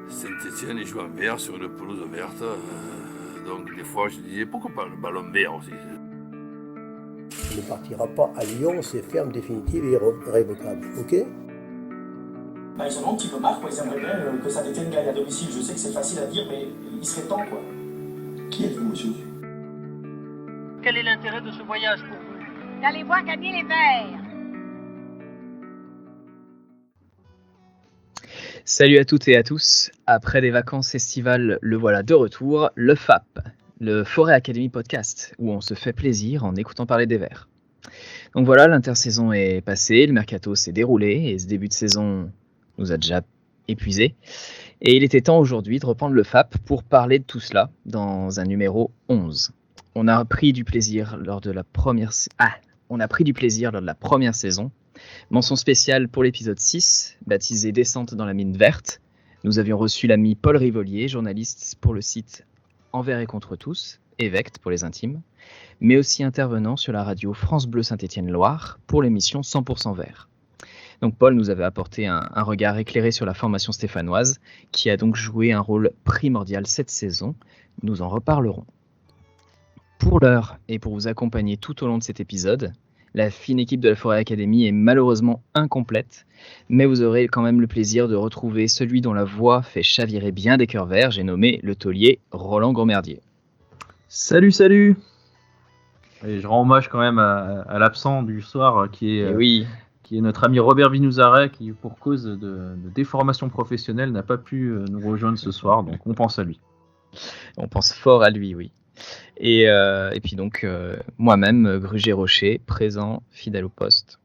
Saint-Etienne, ils jouent en vert sur une pelouse verte. Donc des fois, je disais, pourquoi pas le ballon vert aussi? Il ne partira pas à Lyon, c'est ferme, définitive et irrévocable. Ok? Ils en ont un petit peu marre, quoi. Ils aimeraient bien que Saint-Etienne gagne à domicile. Je sais que c'est facile à dire, mais il serait temps, quoi. Qui êtes-vous, monsieur? Quel est l'intérêt de ce voyage pour vous? D'aller voir gagner les Verts. Salut à toutes et à tous. Après des vacances estivales, le voilà de retour, le FAP, le Forêt Academy Podcast, où on se fait plaisir en écoutant parler des Verts. Donc voilà, l'intersaison est passée, le mercato s'est déroulé et ce début de saison nous a déjà épuisés. Et il était temps aujourd'hui de reprendre le FAP pour parler de tout cela dans un numéro 11. On a pris du plaisir lors de la première saison. Mention spéciale pour l'épisode 6, baptisé Descente dans la mine verte. Nous avions reçu l'ami Paul Rivolier, journaliste pour le site Envers et contre tous, Évecte pour les intimes, mais aussi intervenant sur la radio France Bleu Saint-Étienne-Loire pour l'émission 100% Vert. Donc Paul nous avait apporté un regard éclairé sur la formation stéphanoise, qui a donc joué un rôle primordial cette saison. Nous en reparlerons. Pour l'heure, et pour vous accompagner tout au long de cet épisode, la fine équipe de la Forêt Academy est malheureusement incomplète, mais vous aurez quand même le plaisir de retrouver celui dont la voix fait chavirer bien des cœurs verts, j'ai nommé le taulier Roland Grosmerdier. Salut. Et je rends hommage quand même à l'absent du soir qui est notre ami Robert Vinouzaret qui, pour cause de déformation professionnelle, n'a pas pu nous rejoindre ce soir, donc on pense à lui. On pense fort à lui, oui. Et puis donc moi-même, Gruger Rocher, présent, fidèle au poste.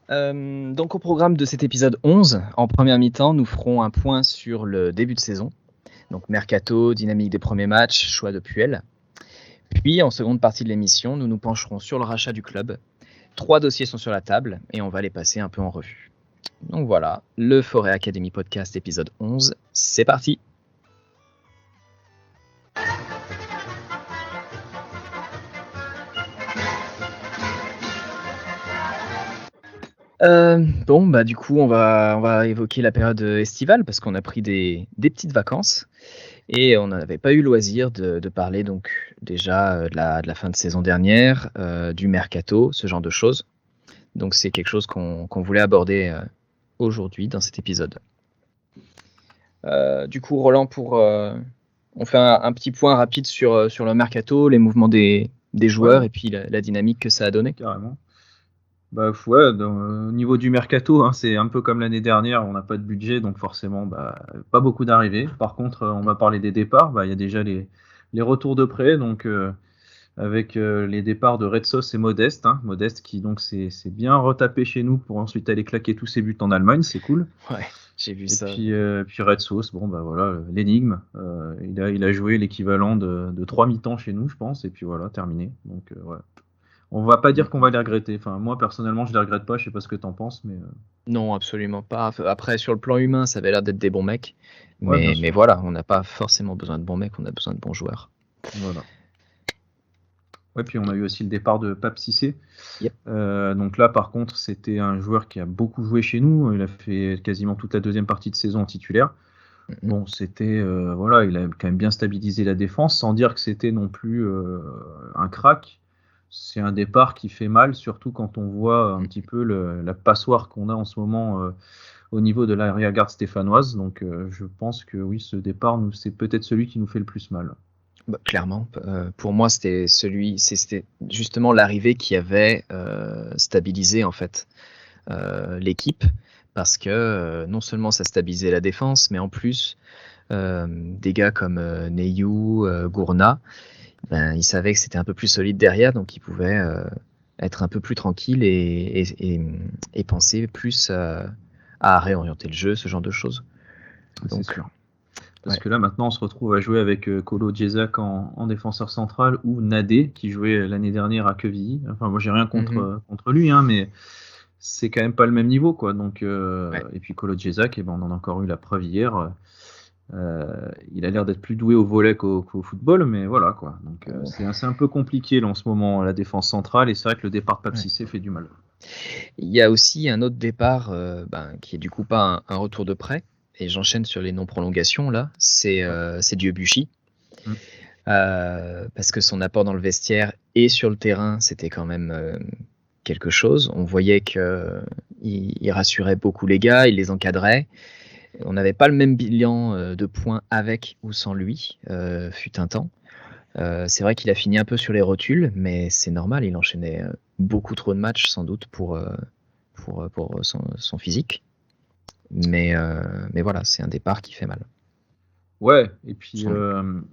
Donc au programme de cet épisode 11, en première mi-temps, nous ferons un point sur le début de saison. Donc mercato, dynamique des premiers matchs, choix de Puel. Puis en seconde partie de l'émission, nous nous pencherons sur le rachat du club. 3 dossiers sont sur la table et on va les passer un peu en revue. Donc voilà, le Forêt Academy Podcast épisode 11, c'est parti. Du coup, on va évoquer la période estivale parce qu'on a pris des petites vacances et on n'avait pas eu loisir de parler donc déjà de la fin de saison dernière, du mercato, ce genre de choses. Donc c'est quelque chose qu'on voulait aborder aujourd'hui dans cet épisode. Du coup, Roland, on fait un petit point rapide sur le mercato, les mouvements des joueurs et puis la dynamique que ça a donné. Carrément. Au niveau du mercato, c'est un peu comme l'année dernière, on n'a pas de budget, donc forcément, pas beaucoup d'arrivées. Par contre, on va parler des départs. Il y a déjà les retours de prêt, donc avec les départs de Red Sauce et Modeste. Modeste qui donc s'est bien retapé chez nous pour ensuite aller claquer tous ses buts en Allemagne, c'est cool. Ouais, j'ai vu et ça. Puis Red Sauce, l'énigme. Il a joué l'équivalent de 3 mi-temps chez nous, je pense, et puis voilà, terminé. Donc on va pas dire qu'on va les regretter. Enfin, moi, personnellement, je les regrette pas. Je sais pas ce que t'en penses, mais... Non, absolument pas. Après, sur le plan humain, ça avait l'air d'être des bons mecs. Ouais, mais voilà, on n'a pas forcément besoin de bons mecs, on a besoin de bons joueurs. Voilà. Ouais, puis on a eu aussi le départ de Pape Cissé. Yep. Donc là, par contre, c'était un joueur qui a beaucoup joué chez nous. Il a fait quasiment toute la deuxième partie de saison en titulaire. Bon, c'était... il a quand même bien stabilisé la défense, sans dire que c'était non plus un crack. C'est un départ qui fait mal, surtout quand on voit un petit peu la passoire qu'on a en ce moment au niveau de l'arrière-garde stéphanoise. Donc je pense que oui, ce départ, c'est peut-être celui qui nous fait le plus mal. Clairement, pour moi, c'était justement l'arrivée qui avait stabilisé en fait l'équipe, parce que non seulement ça stabilisait la défense, mais en plus des gars comme Neyou, Gourna, il savait que c'était un peu plus solide derrière, donc il pouvait être un peu plus tranquille et penser plus à réorienter le jeu, ce genre de choses. Donc, c'est sûr. Parce que là, maintenant, on se retrouve à jouer avec Kolo Djezak en défenseur central ou Nadé, qui jouait l'année dernière à Quevilly. Enfin, moi, j'ai rien contre lui, mais c'est quand même pas le même niveau, quoi. Donc, et puis Kolo Djezak, on en a encore eu la preuve hier. Il a l'air d'être plus doué au volley qu'au football, mais voilà, quoi. Donc c'est un peu compliqué là, en ce moment, la défense centrale, et c'est vrai que le départ de Pape Cissé fait du mal. Il y a aussi un autre départ qui est du coup pas un retour de prêt, et j'enchaîne sur les non-prolongations là, c'est Debuchy. Parce que son apport dans le vestiaire et sur le terrain, c'était quand même quelque chose. On voyait qu'il rassurait beaucoup les gars, il les encadrait. On n'avait pas le même bilan de points avec ou sans lui, fut un temps. C'est vrai qu'il a fini un peu sur les rotules, mais c'est normal, il enchaînait beaucoup trop de matchs sans doute pour son physique. Mais voilà, c'est un départ qui fait mal. Ouais, et puis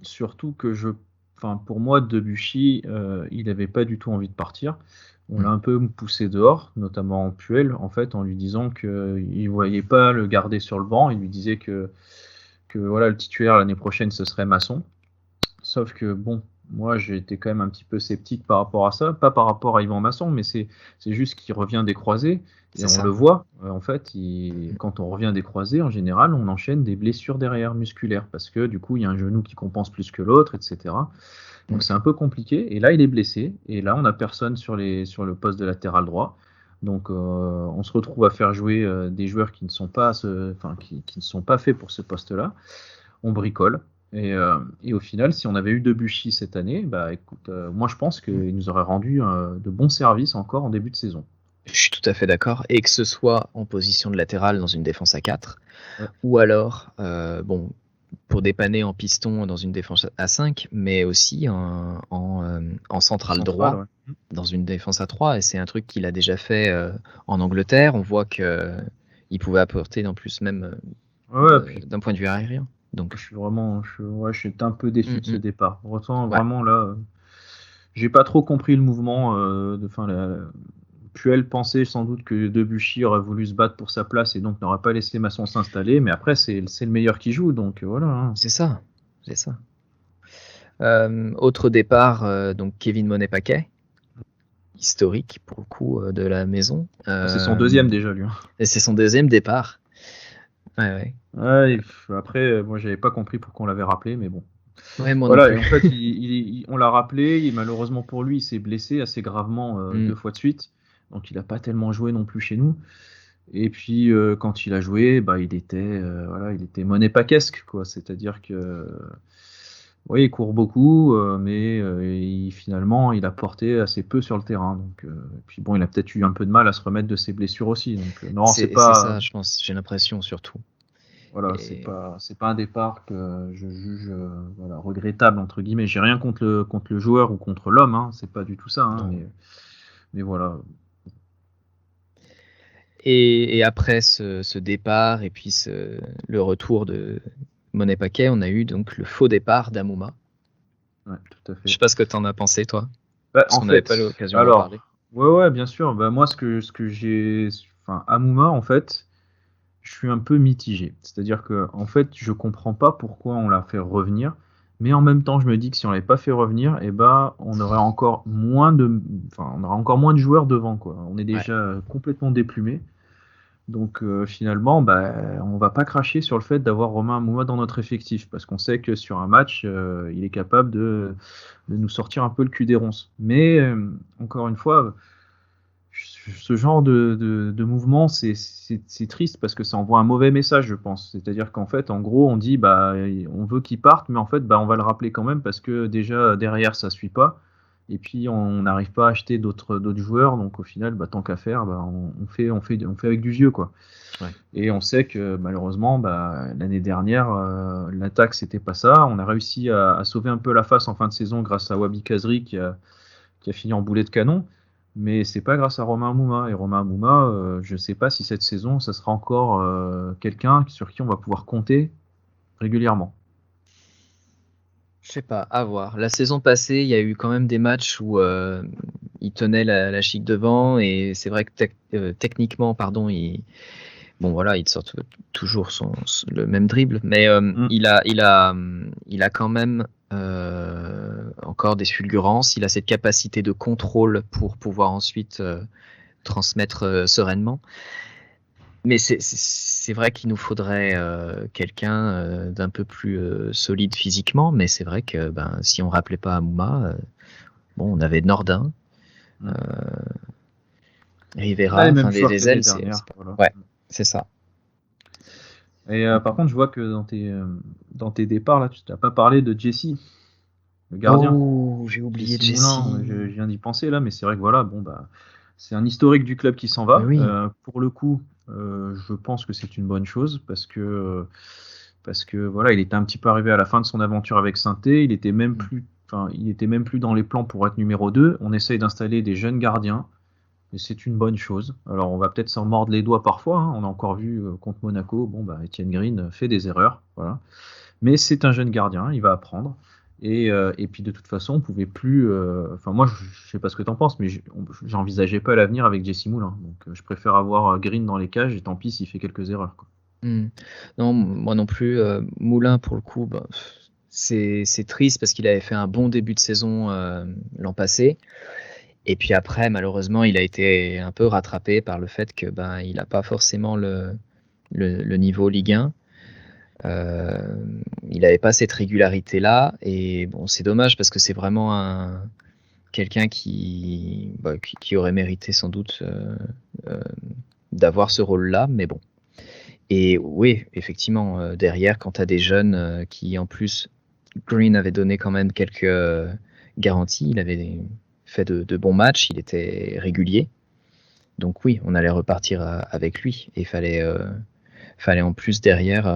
surtout que pour moi, Debuchy, il n'avait pas du tout envie de partir. On l'a un peu poussé dehors, notamment Puel, en fait, en lui disant qu'il ne voyait pas le garder sur le banc. Il lui disait que voilà, le titulaire l'année prochaine, ce serait Masson. Sauf que, bon, moi, j'ai été quand même un petit peu sceptique par rapport à ça. Pas par rapport à Yvan Masson, mais c'est juste qu'il revient des croisés. Et on le voit, en fait, quand on revient des croisés, en général, on enchaîne des blessures derrière musculaires. Parce que, du coup, il y a un genou qui compense plus que l'autre, etc. Donc, c'est un peu compliqué. Et là, il est blessé. Et là, on n'a personne sur le poste de latéral droit. Donc, on se retrouve à faire jouer des joueurs qui ne sont pas faits pour ce poste-là. On bricole. Et au final, si on avait eu Debuchy cette année, bah écoute, moi je pense qu'il nous aurait rendu de bons services encore en début de saison. Je suis tout à fait d'accord. Et que ce soit en position de latéral dans une défense à 4, ou alors, pour dépanner en piston dans une défense à 5, mais aussi en central droit dans une défense à 3. Et c'est un truc qu'il a déjà fait en Angleterre. On voit qu'il pouvait apporter en plus même d'un point de vue aérien. Donc, je suis un peu déçu de ce départ. Vraiment là, j'ai pas trop compris le mouvement. Puel pensait sans doute que Debuchy aurait voulu se battre pour sa place et donc n'aurait pas laissé Masson s'installer. Mais après, c'est le meilleur qui joue, donc voilà. Hein. C'est ça. Autre départ, donc Kevin Monet-Paquet, historique pour le coup de la maison. C'est son deuxième déjà, lui. Et c'est son deuxième départ. Ouais. Après, moi, j'avais pas compris pourquoi on l'avait rappelé, mais bon. Ouais, moi voilà, non plus. en fait, on l'a rappelé, et malheureusement pour lui, il s'est blessé assez gravement 2 fois de suite, donc il n'a pas tellement joué non plus chez nous. Et puis, quand il a joué, il était Monet-Paquesque, quoi. C'est-à-dire que, oui, il court beaucoup, mais finalement, il a porté assez peu sur le terrain. Donc, et puis bon, il a peut-être eu un peu de mal à se remettre de ses blessures aussi. Donc, non, c'est pas. C'est ça, je pense. J'ai l'impression surtout. Voilà, c'est pas un départ que je juge regrettable entre guillemets. J'ai rien contre le joueur ou contre l'homme, hein. C'est pas du tout ça. Hein, mais voilà. Et après ce départ et puis le retour de Monet-Paquet, on a eu donc le faux départ d'Amouma. Ouais, tout à fait. Je sais pas ce que t'en as pensé, toi. Parce qu'on n'avait pas l'occasion d'en parler. Ouais, bien sûr. Moi, ce que j'ai, Amouma, en fait, je suis un peu mitigé. C'est-à-dire que, en fait, je comprends pas pourquoi on l'a fait revenir, mais en même temps, je me dis que si on l'avait pas fait revenir, on aurait encore moins de joueurs devant, quoi. On est déjà complètement déplumé. Donc finalement, on va pas cracher sur le fait d'avoir Romain Amouma dans notre effectif, parce qu'on sait que sur un match, il est capable de nous sortir un peu le cul des ronces. Mais encore une fois, ce genre de mouvement, c'est triste parce que ça envoie un mauvais message, je pense. C'est-à-dire qu'en fait, en gros, on dit on veut qu'il parte, mais en fait, on va le rappeler quand même parce que déjà derrière, ça suit pas. Et puis on n'arrive pas à acheter d'autres joueurs, donc au final, tant qu'à faire, on fait avec du vieux, quoi. Ouais. Et on sait que malheureusement, l'année dernière, l'attaque c'était pas ça. On a réussi à sauver un peu la face en fin de saison grâce à Wabi Kazri qui a fini en boulet de canon, mais c'est pas grâce à Romain Amouma. Et Romain Amouma, je sais pas si cette saison, ça sera encore quelqu'un sur qui on va pouvoir compter régulièrement. Je sais pas, à voir. La saison passée, il y a eu quand même des matchs où il tenait la chic devant et c'est vrai que techniquement, il sort toujours le même dribble, mais il a quand même encore des fulgurances. Il a cette capacité de contrôle pour pouvoir ensuite transmettre sereinement. Mais c'est vrai qu'il nous faudrait quelqu'un d'un peu plus solide physiquement, mais c'est vrai que si on rappelait pas Amouma, on avait Nordin, Rivera, des ailes, c'est ça. Et par contre, je vois que dans tes départs, là, tu n'as pas parlé de Jesse, le gardien. Oh, j'ai oublié Jesse Jesse. Moulin, je viens d'y penser là, mais c'est vrai que voilà, bon bah, c'est un historique du club qui s'en va. Mais oui. Pour le coup, je pense que c'est une bonne chose parce que voilà, il était un petit peu arrivé à la fin de son aventure avec Saint-Étienne. Il était même plus dans les plans pour être numéro 2. On essaye d'installer des jeunes gardiens. Et c'est une bonne chose. Alors, on va peut-être s'en mordre les doigts parfois. On a encore vu contre Monaco, bon, bah, Etienne Green fait des erreurs. Voilà. Mais c'est un jeune gardien, il va apprendre. Et puis, de toute façon, on pouvait plus. Enfin, moi, je sais pas ce que tu en penses, mais j'envisageais pas l'avenir avec Jesse Moulin. Donc, je préfère avoir Green dans les cages et tant pis s'il fait quelques erreurs, quoi. Non, moi non plus. Moulin, pour le coup, bah, c'est triste parce qu'il avait fait un bon début de saison l'an passé. Et puis après, malheureusement, il a été un peu rattrapé par le fait que il n'a pas forcément le niveau Ligue 1. Il n'avait pas cette régularité-là. Et bon, c'est dommage parce que c'est vraiment quelqu'un qui aurait mérité sans doute d'avoir ce rôle-là. Mais bon. Et oui, effectivement, derrière, quand tu as des jeunes qui, en plus, Green avait donné quand même quelques garanties. Il avait fait de bons matchs, il était régulier. Donc oui, on allait repartir avec lui. Et il fallait en plus derrière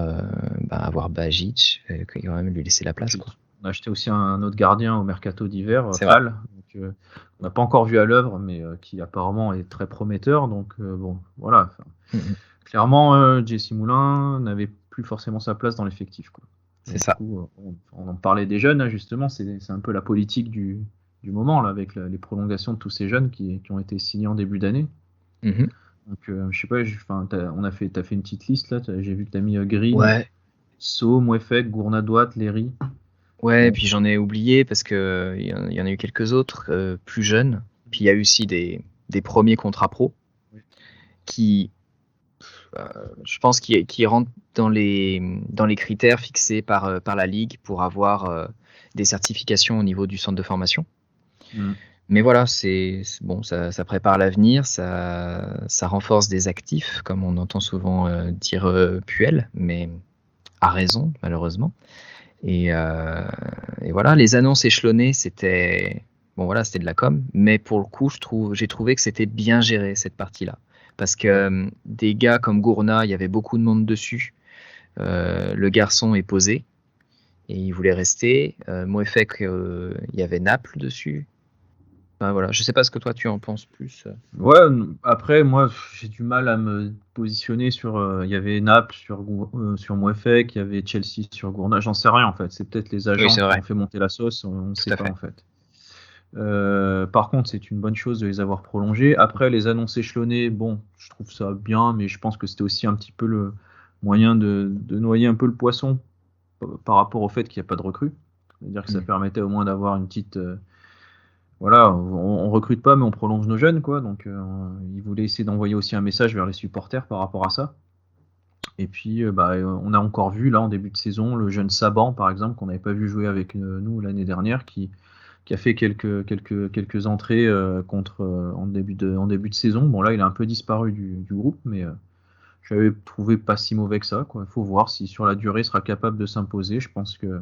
avoir Bajic, quand même lui laisser la place, quoi. On a acheté aussi un autre gardien au mercato d'hiver, Fall. On n'a pas encore vu à l'œuvre, mais qui apparemment est très prometteur. Donc bon, voilà. Clairement, Jesse Moulin n'avait plus forcément sa place dans l'effectif, quoi. C'est ça. Du coup, on en parlait des jeunes, justement, c'est un peu la politique du moment, là, avec les prolongations de tous ces jeunes qui ont été signés en début d'année. Donc, je sais pas, t'as fait une petite liste, là, j'ai vu que t'as mis Green, ouais. So, Mouefek, Gournadoit, Léry. Ouais, et puis j'en ai oublié parce que il y en a eu quelques autres plus jeunes. Puis il y a eu aussi des premiers contrats pro qui, je pense, qui rentrent dans les critères fixés par la Ligue pour avoir des certifications au niveau du centre de formation. Mais voilà, c'est bon, ça prépare l'avenir, ça renforce des actifs, comme on entend souvent dire Puel, mais à raison, malheureusement. Et voilà, les annonces échelonnées, c'était de la com, mais pour le coup, j'ai trouvé que c'était bien géré, cette partie-là. Parce que des gars comme Gourna, il y avait beaucoup de monde dessus. Le garçon est posé et il voulait rester. Mouefek, il y avait Naples dessus. Voilà, je sais pas ce que toi tu en penses plus. Ouais, après moi j'ai du mal à me positionner sur. Il y avait Naples sur Mouefek, il y avait Chelsea sur Gourna, j'en sais rien en fait. C'est peut-être les agents qui ont fait monter la sauce, on ne sait pas en fait. Par contre, c'est une bonne chose de les avoir prolongés. Après, les annonces échelonnées, bon, je trouve ça bien, mais je pense que c'était aussi un petit peu le moyen de noyer un peu le poisson par rapport au fait qu'il n'y a pas de recrues. C'est-à-dire que ça permettait au moins d'avoir une petite. Voilà, on recrute pas, mais on prolonge nos jeunes, quoi. Donc, ils voulaient essayer d'envoyer aussi un message vers les supporters par rapport à ça. Et puis, on a encore vu là en début de saison le jeune Saban, par exemple, qu'on n'avait pas vu jouer avec nous l'année dernière, qui a fait quelques entrées en début de saison. Bon, là, il a un peu disparu du groupe, mais j'avais trouvé pas si mauvais que ça, quoi. Il faut voir si sur la durée il sera capable de s'imposer. Je pense que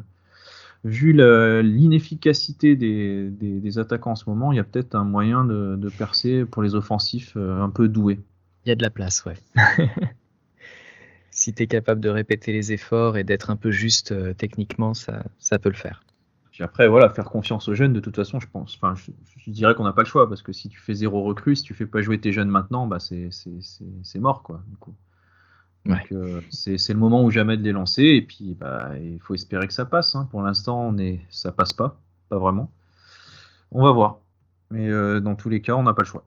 vu l'inefficacité des attaquants en ce moment, il y a peut-être un moyen de percer pour les offensifs un peu doués. Il y a de la place, ouais. Si tu es capable de répéter les efforts et d'être un peu juste techniquement, ça peut le faire. Puis après, voilà, faire confiance aux jeunes, de toute façon, je pense. Enfin, je dirais qu'on n'a pas le choix, parce que si tu fais 0 recrue, si tu fais pas jouer tes jeunes maintenant, c'est mort, quoi, du coup. Donc, c'est le moment ou jamais de les lancer, et puis il faut espérer que ça passe. Hein. Pour l'instant, ça passe pas vraiment. On va voir. Mais dans tous les cas, on n'a pas le choix.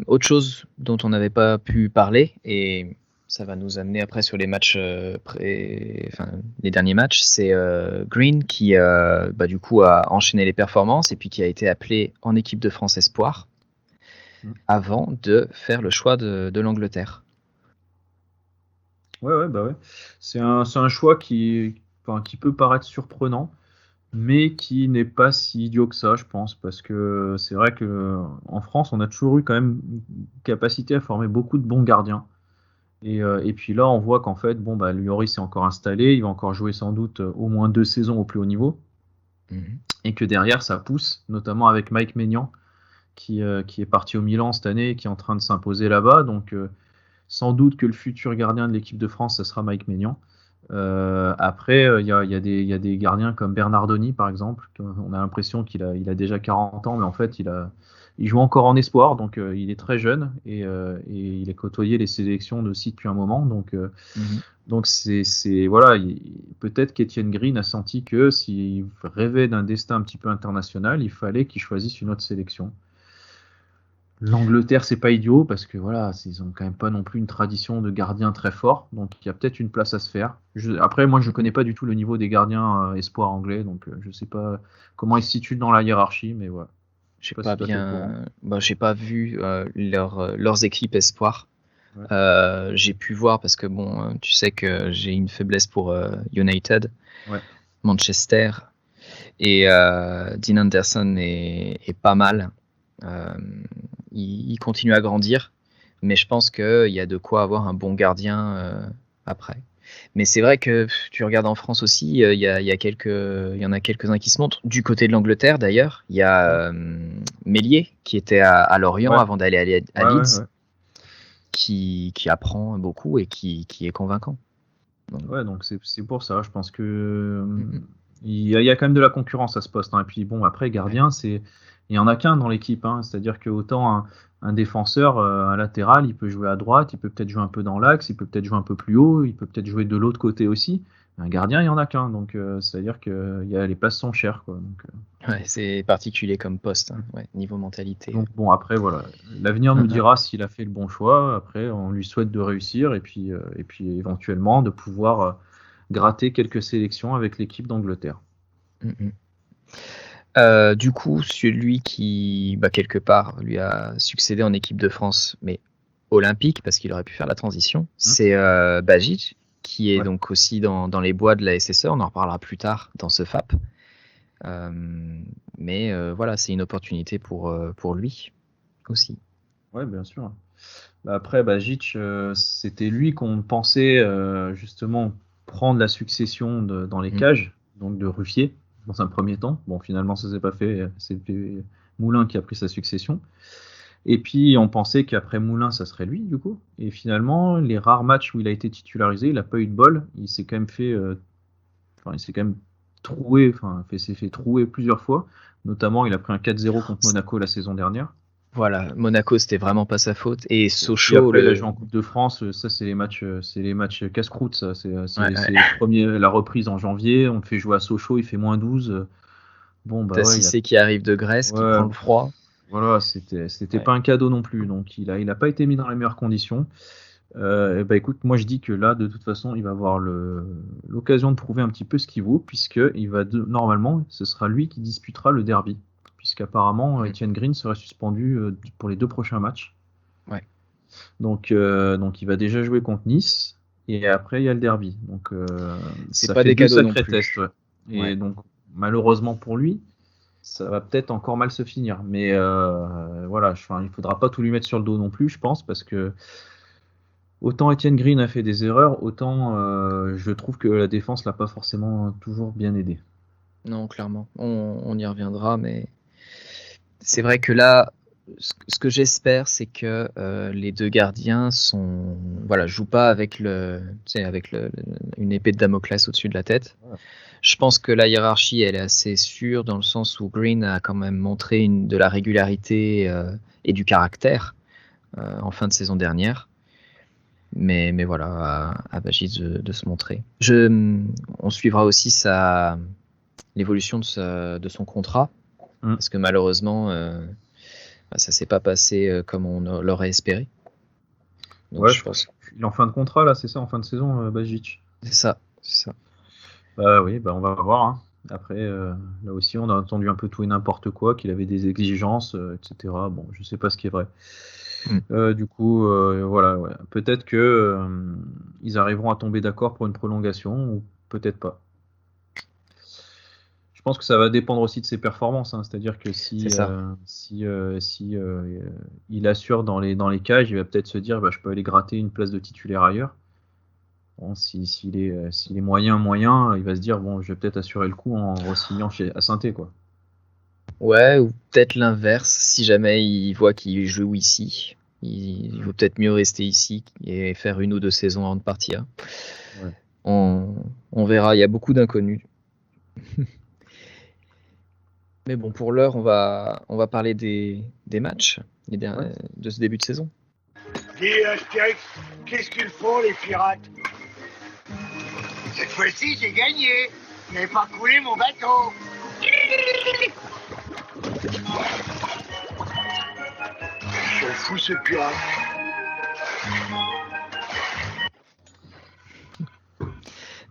Autre chose dont on n'avait pas pu parler, et ça va nous amener après sur les matchs les derniers matchs, c'est Green qui du coup a enchaîné les performances et puis qui a été appelé en équipe de France Espoir avant de faire le choix de l'Angleterre. Ouais. C'est un choix qui peut paraître surprenant. mais qui n'est pas si idiot que ça, je pense, parce que c'est vrai que en France, on a toujours eu quand même une capacité à former beaucoup de bons gardiens. Et puis là, on voit qu'en fait, bon, bah, Lloris est encore installé, il va encore jouer sans doute au moins 2 saisons au plus haut niveau, et que derrière, ça pousse, notamment avec Mike Maignan, qui est parti au Milan cette année, et qui est en train de s'imposer là-bas. Donc, sans doute que le futur gardien de l'équipe de France, ça sera Mike Maignan. Après, il y a des gardiens comme Bernardoni, par exemple. On a l'impression qu'il a déjà 40 ans, mais en fait, il joue encore en espoir, donc il est très jeune et il a côtoyé les sélections aussi depuis un moment. Donc voilà, peut-être qu'Étienne Green a senti que s'il rêvait d'un destin un petit peu international, il fallait qu'il choisisse une autre sélection. L'Angleterre, c'est pas idiot parce que voilà, ils ont quand même pas non plus une tradition de gardien très fort, donc il y a peut-être une place à se faire. Après, moi, je connais pas du tout le niveau des gardiens espoirs anglais, donc je sais pas comment ils se situent dans la hiérarchie, mais voilà. J'ai j'ai pas vu leurs équipes espoirs. Ouais. J'ai pu voir parce que bon, tu sais que j'ai une faiblesse pour United, Manchester, et Dean Anderson est pas mal. Il continue à grandir, mais je pense qu'il y a de quoi avoir un bon gardien après. Mais c'est vrai que tu regardes en France aussi, il y en a quelques-uns qui se montrent. Du côté de l'Angleterre d'ailleurs, il y a Meslier qui était à Lorient avant d'aller à Leeds, qui apprend beaucoup et qui est convaincant. Donc c'est pour ça, je pense que il y a quand même de la concurrence à ce poste. Et puis bon, après gardien, il y en a qu'un dans l'équipe, c'est-à-dire que autant un défenseur, un latéral, il peut jouer à droite, il peut peut-être jouer un peu dans l'axe, il peut peut-être jouer un peu plus haut, il peut peut-être jouer de l'autre côté aussi. Un gardien, il y en a qu'un, donc c'est-à-dire que les places sont chères, quoi. Donc, c'est particulier comme poste, niveau mentalité. Donc bon, après voilà, l'avenir nous dira s'il a fait le bon choix. Après, on lui souhaite de réussir et puis éventuellement de pouvoir gratter quelques sélections avec l'équipe d'Angleterre. Du coup, celui qui, quelque part, lui a succédé en équipe de France, mais olympique, parce qu'il aurait pu faire la transition, c'est Bajic, qui est donc aussi dans les bois de la SSE. On en reparlera plus tard dans ce FAP. Mais voilà, c'est une opportunité pour lui aussi. Ouais, bien sûr. Après, Bajic, c'était lui qu'on pensait justement prendre la succession dans les cages, donc de Ruffier. Dans un premier temps. Bon, finalement, ça s'est pas fait. C'est Moulin qui a pris sa succession. Et puis, on pensait qu'après Moulin, ça serait lui, du coup. Et finalement, les rares matchs où il a été titularisé, il n'a pas eu de bol. Il s'est quand même fait... il s'est quand même troué, s'est fait trouer plusieurs fois. Notamment, il a pris un 4-0 contre Monaco la saison dernière. Voilà, Monaco, c'était vraiment pas sa faute. Et Sochaux, il a joué en Coupe de France. Ça, c'est les matchs casse-croûte. Ça, c'est la reprise en janvier. On le fait jouer à Sochaux, il fait -12. Bon, t'as Cissé qui arrive de Grèce, qui prend le froid. Voilà, c'était pas un cadeau non plus. Donc, il a pas été mis dans les meilleures conditions. Écoute, moi je dis que là, de toute façon, il va avoir l'occasion de prouver un petit peu ce qu'il vaut, puisque normalement, ce sera lui qui disputera le derby. Puisqu'apparemment, Étienne Green serait suspendu pour les 2 prochains matchs. Ouais. Donc il va déjà jouer contre Nice, et après il y a le derby. Donc c'est pas des cadeaux non plus. Tests, Et donc malheureusement pour lui, ça va peut-être encore mal se finir. Mais voilà, il faudra pas tout lui mettre sur le dos non plus, je pense, parce que autant Étienne Green a fait des erreurs, autant je trouve que la défense l'a pas forcément toujours bien aidé. Non, clairement. On y reviendra, mais c'est vrai que là, ce que j'espère, c'est que les deux gardiens jouent pas avec une épée de Damoclès au-dessus de la tête. Ouais. Je pense que la hiérarchie, elle est assez sûre dans le sens où Green a quand même montré de la régularité et du caractère en fin de saison dernière. Mais voilà, à Bajic de se montrer. On suivra aussi l'évolution de son contrat. Parce que malheureusement, ça s'est pas passé comme on l'aurait espéré. Donc, je pense qu'il est en fin de contrat là, c'est ça, en fin de saison, Bajic. C'est ça. Bah oui, on va voir. Après, là aussi, on a entendu un peu tout et n'importe quoi, qu'il avait des exigences, etc. Bon, je sais pas ce qui est vrai. Du coup, voilà, peut-être que ils arriveront à tomber d'accord pour une prolongation, ou peut-être pas. Je pense que ça va dépendre aussi de ses performances, hein. C'est-à-dire que C'est ça. si il assure dans les cages, il va peut-être se dire je peux aller gratter une place de titulaire ailleurs. Bon, s'il est moyen, il va se dire je vais peut-être assurer le coup en re-signant à Saint-Étienne, quoi. Ouais, ou peut-être l'inverse, si jamais il voit qu'il joue ici. Il vaut peut-être mieux rester ici et faire 1 ou 2 saisons avant de partir. Ouais. On verra, il y a beaucoup d'inconnus. Mais bon, pour l'heure, on va parler des matchs de ce début de saison. Dis, Astérix, qu'est-ce qu'ils font, les pirates? Cette fois-ci, j'ai gagné. Vous n'avez pas coulé mon bateau. Ils sont fous, ces pirates.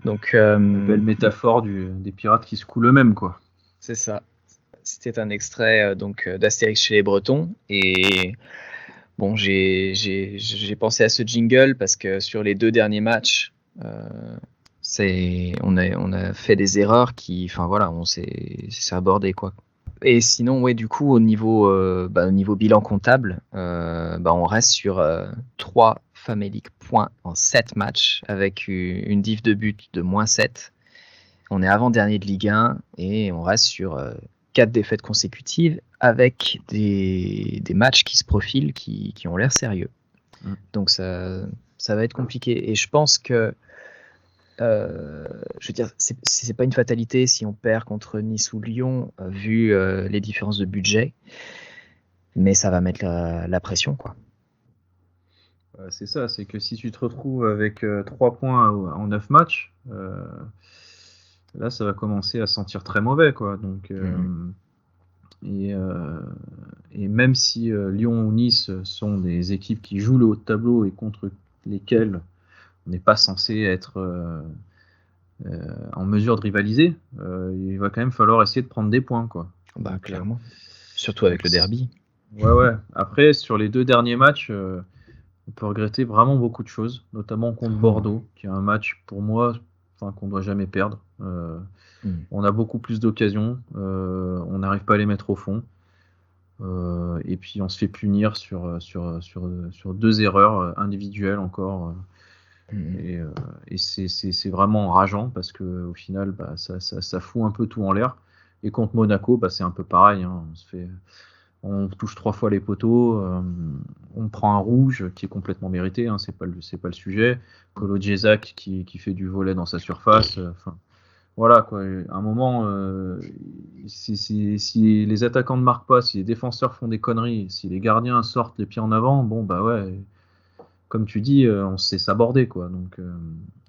Donc, Belle métaphore des pirates qui se coulent eux-mêmes, quoi. c'est ça. C'était un extrait d'Astérix chez les Bretons. Et bon, j'ai pensé à ce jingle parce que sur les 2 derniers matchs, on a fait des erreurs on s'est abordé, quoi. Et sinon, ouais, du coup, au niveau bilan comptable, on reste sur 3 faméliques points en 7 matchs avec une diff de but de -7. On est avant-dernier de Ligue 1 et on reste sur 4 défaites consécutives avec des matchs qui se profilent, qui ont l'air sérieux. Donc ça va être compliqué. Et je pense que je veux dire, c'est pas une fatalité si on perd contre Nice ou Lyon, vu les différences de budget, mais ça va mettre la pression, quoi. C'est ça, c'est que si tu te retrouves avec 3 points en 9 matchs, là ça va commencer à sentir très mauvais, quoi. Donc, et même si Lyon ou Nice sont des équipes qui jouent le haut de tableau et contre lesquelles on n'est pas censé être en mesure de rivaliser, il va quand même falloir essayer de prendre des points, quoi. Bah, clairement. Surtout avec le derby. Ouais. Après, sur les 2 derniers matchs, on peut regretter vraiment beaucoup de choses, notamment contre Bordeaux, qui est un match pour moi qu'on ne doit jamais perdre. On a beaucoup plus d'occasions, on n'arrive pas à les mettre au fond. Et puis on se fait punir sur 2 erreurs individuelles encore. Et c'est vraiment rageant parce qu'au final, ça fout un peu tout en l'air. Et contre Monaco, c'est un peu pareil, hein. On touche 3 fois les poteaux, on prend un rouge qui est complètement mérité, hein, c'est pas le sujet. Kolo Djezak qui fait du volley dans sa surface. Voilà, quoi. À un moment, si les attaquants ne marquent pas, si les défenseurs font des conneries, si les gardiens sortent les pieds en avant, ouais, comme tu dis, on sait s'aborder, quoi. Donc,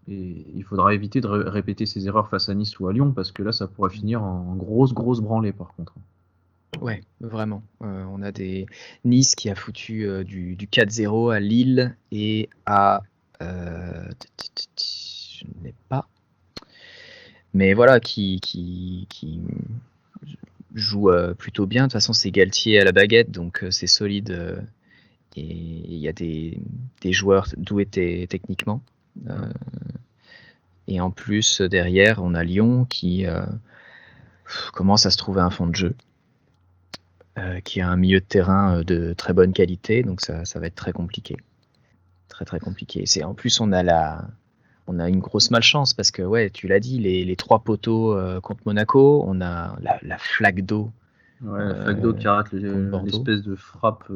et il faudra éviter de répéter ces erreurs face à Nice ou à Lyon, parce que là, ça pourrait finir en grosse branlée, par contre. Ouais, vraiment. On a des Nice qui a foutu du 4-0 à Lille et à... je n'ai pas... Mais voilà, qui joue plutôt bien. De toute façon, c'est Galtier à la baguette, donc c'est solide. Et il y a des joueurs doués techniquement. Et en plus, derrière, on a Lyon qui commence à se trouver un fond de jeu. Qui a un milieu de terrain de très bonne qualité, donc ça va être très compliqué. Très compliqué. En plus, on a une grosse malchance parce que, ouais, tu l'as dit, les 3 poteaux contre Monaco, on a la flaque d'eau. Ouais, la flaque d'eau qui arrête l'espèce de frappe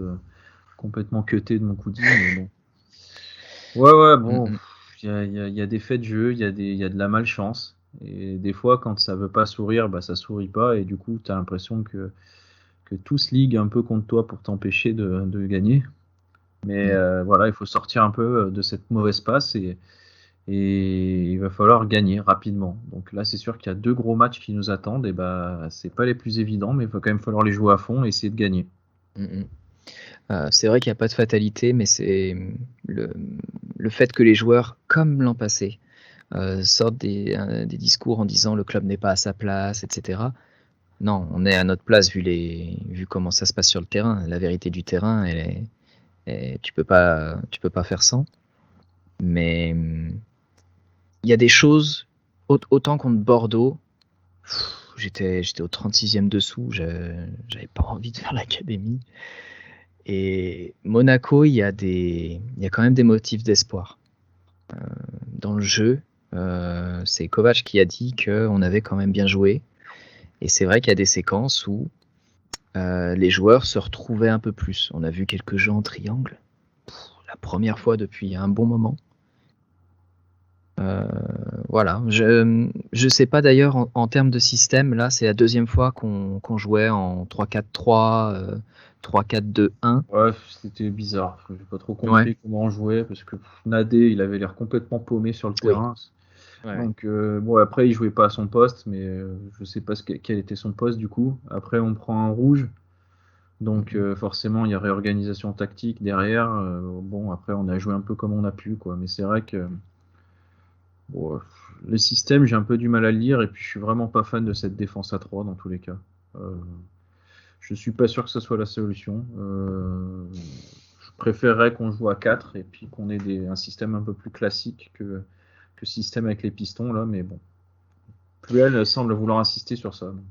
complètement cutée de mon Moukhoudi, mais bon. Ouais, bon, il y a des faits de jeu, il y a de la malchance, et des fois, quand ça veut pas sourire, ça sourit pas, et du coup, tu as l'impression que tout se ligue un peu contre toi pour t'empêcher de gagner. Mais voilà, il faut sortir un peu de cette mauvaise passe et il va falloir gagner rapidement. Donc là, c'est sûr qu'il y a 2 gros matchs qui nous attendent et c'est pas les plus évidents, mais il va quand même falloir les jouer à fond et essayer de gagner. C'est vrai qu'il n'y a pas de fatalité, mais c'est le fait que les joueurs, comme l'an passé, sortent des discours en disant le club n'est pas à sa place, etc. Non, on est à notre place vu comment ça se passe sur le terrain. La vérité du terrain, tu peux pas faire sans. Mais il y a des choses, autant contre Bordeaux, j'étais au 36e dessous, j'avais pas envie de faire l'académie. Et Monaco, il y a quand même des motifs d'espoir. Dans le jeu, c'est Kovac qui a dit qu'on avait quand même bien joué. Et c'est vrai qu'il y a des séquences où les joueurs se retrouvaient un peu plus. On a vu quelques jeux en triangle. La première fois depuis un bon moment. Voilà. Je sais pas d'ailleurs en termes de système, là c'est la deuxième fois qu'on jouait en 3-4-3, 3-4-2-1. Ouais, c'était bizarre. J'ai pas trop compris comment on jouait parce que Nadé, il avait l'air complètement paumé sur le terrain. Ouais. Donc bon, après il jouait pas à son poste, mais je sais pas quel était son poste du coup. Après on prend un rouge. Donc forcément il y a réorganisation tactique derrière. Bon, après on a joué un peu comme on a pu quoi, mais c'est vrai que bon, les systèmes, j'ai un peu du mal à le lire et puis je suis vraiment pas fan de cette défense à 3 dans tous les cas. Je suis pas sûr que ce soit la solution. Je préférerais qu'on joue à 4 et puis qu'on ait un système un peu plus classique que le système avec les pistons là, mais bon. Puel semble vouloir insister sur ça. Donc.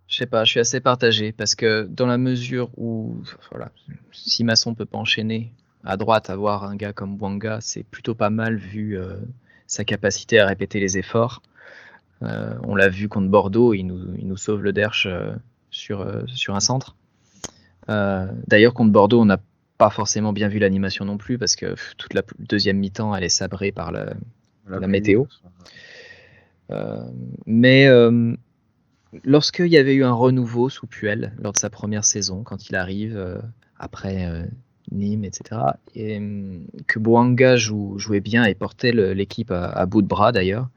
Je sais pas, je suis assez partagé parce que dans la mesure où voilà, si Masson peut pas enchaîner à droite, avoir un gars comme Bouanga, c'est plutôt pas mal vu sa capacité à répéter les efforts. On l'a vu contre Bordeaux, il nous sauve le derche sur un centre. D'ailleurs, contre Bordeaux, on n'a pas forcément bien vu l'animation non plus parce que toute la deuxième mi-temps, elle est sabrée par la météo. Mais lorsqu'il y avait eu un renouveau sous Puel lors de sa première saison, quand il arrive après Nîmes, etc., et que Bouanga jouait bien et portait l'équipe à bout de bras d'ailleurs,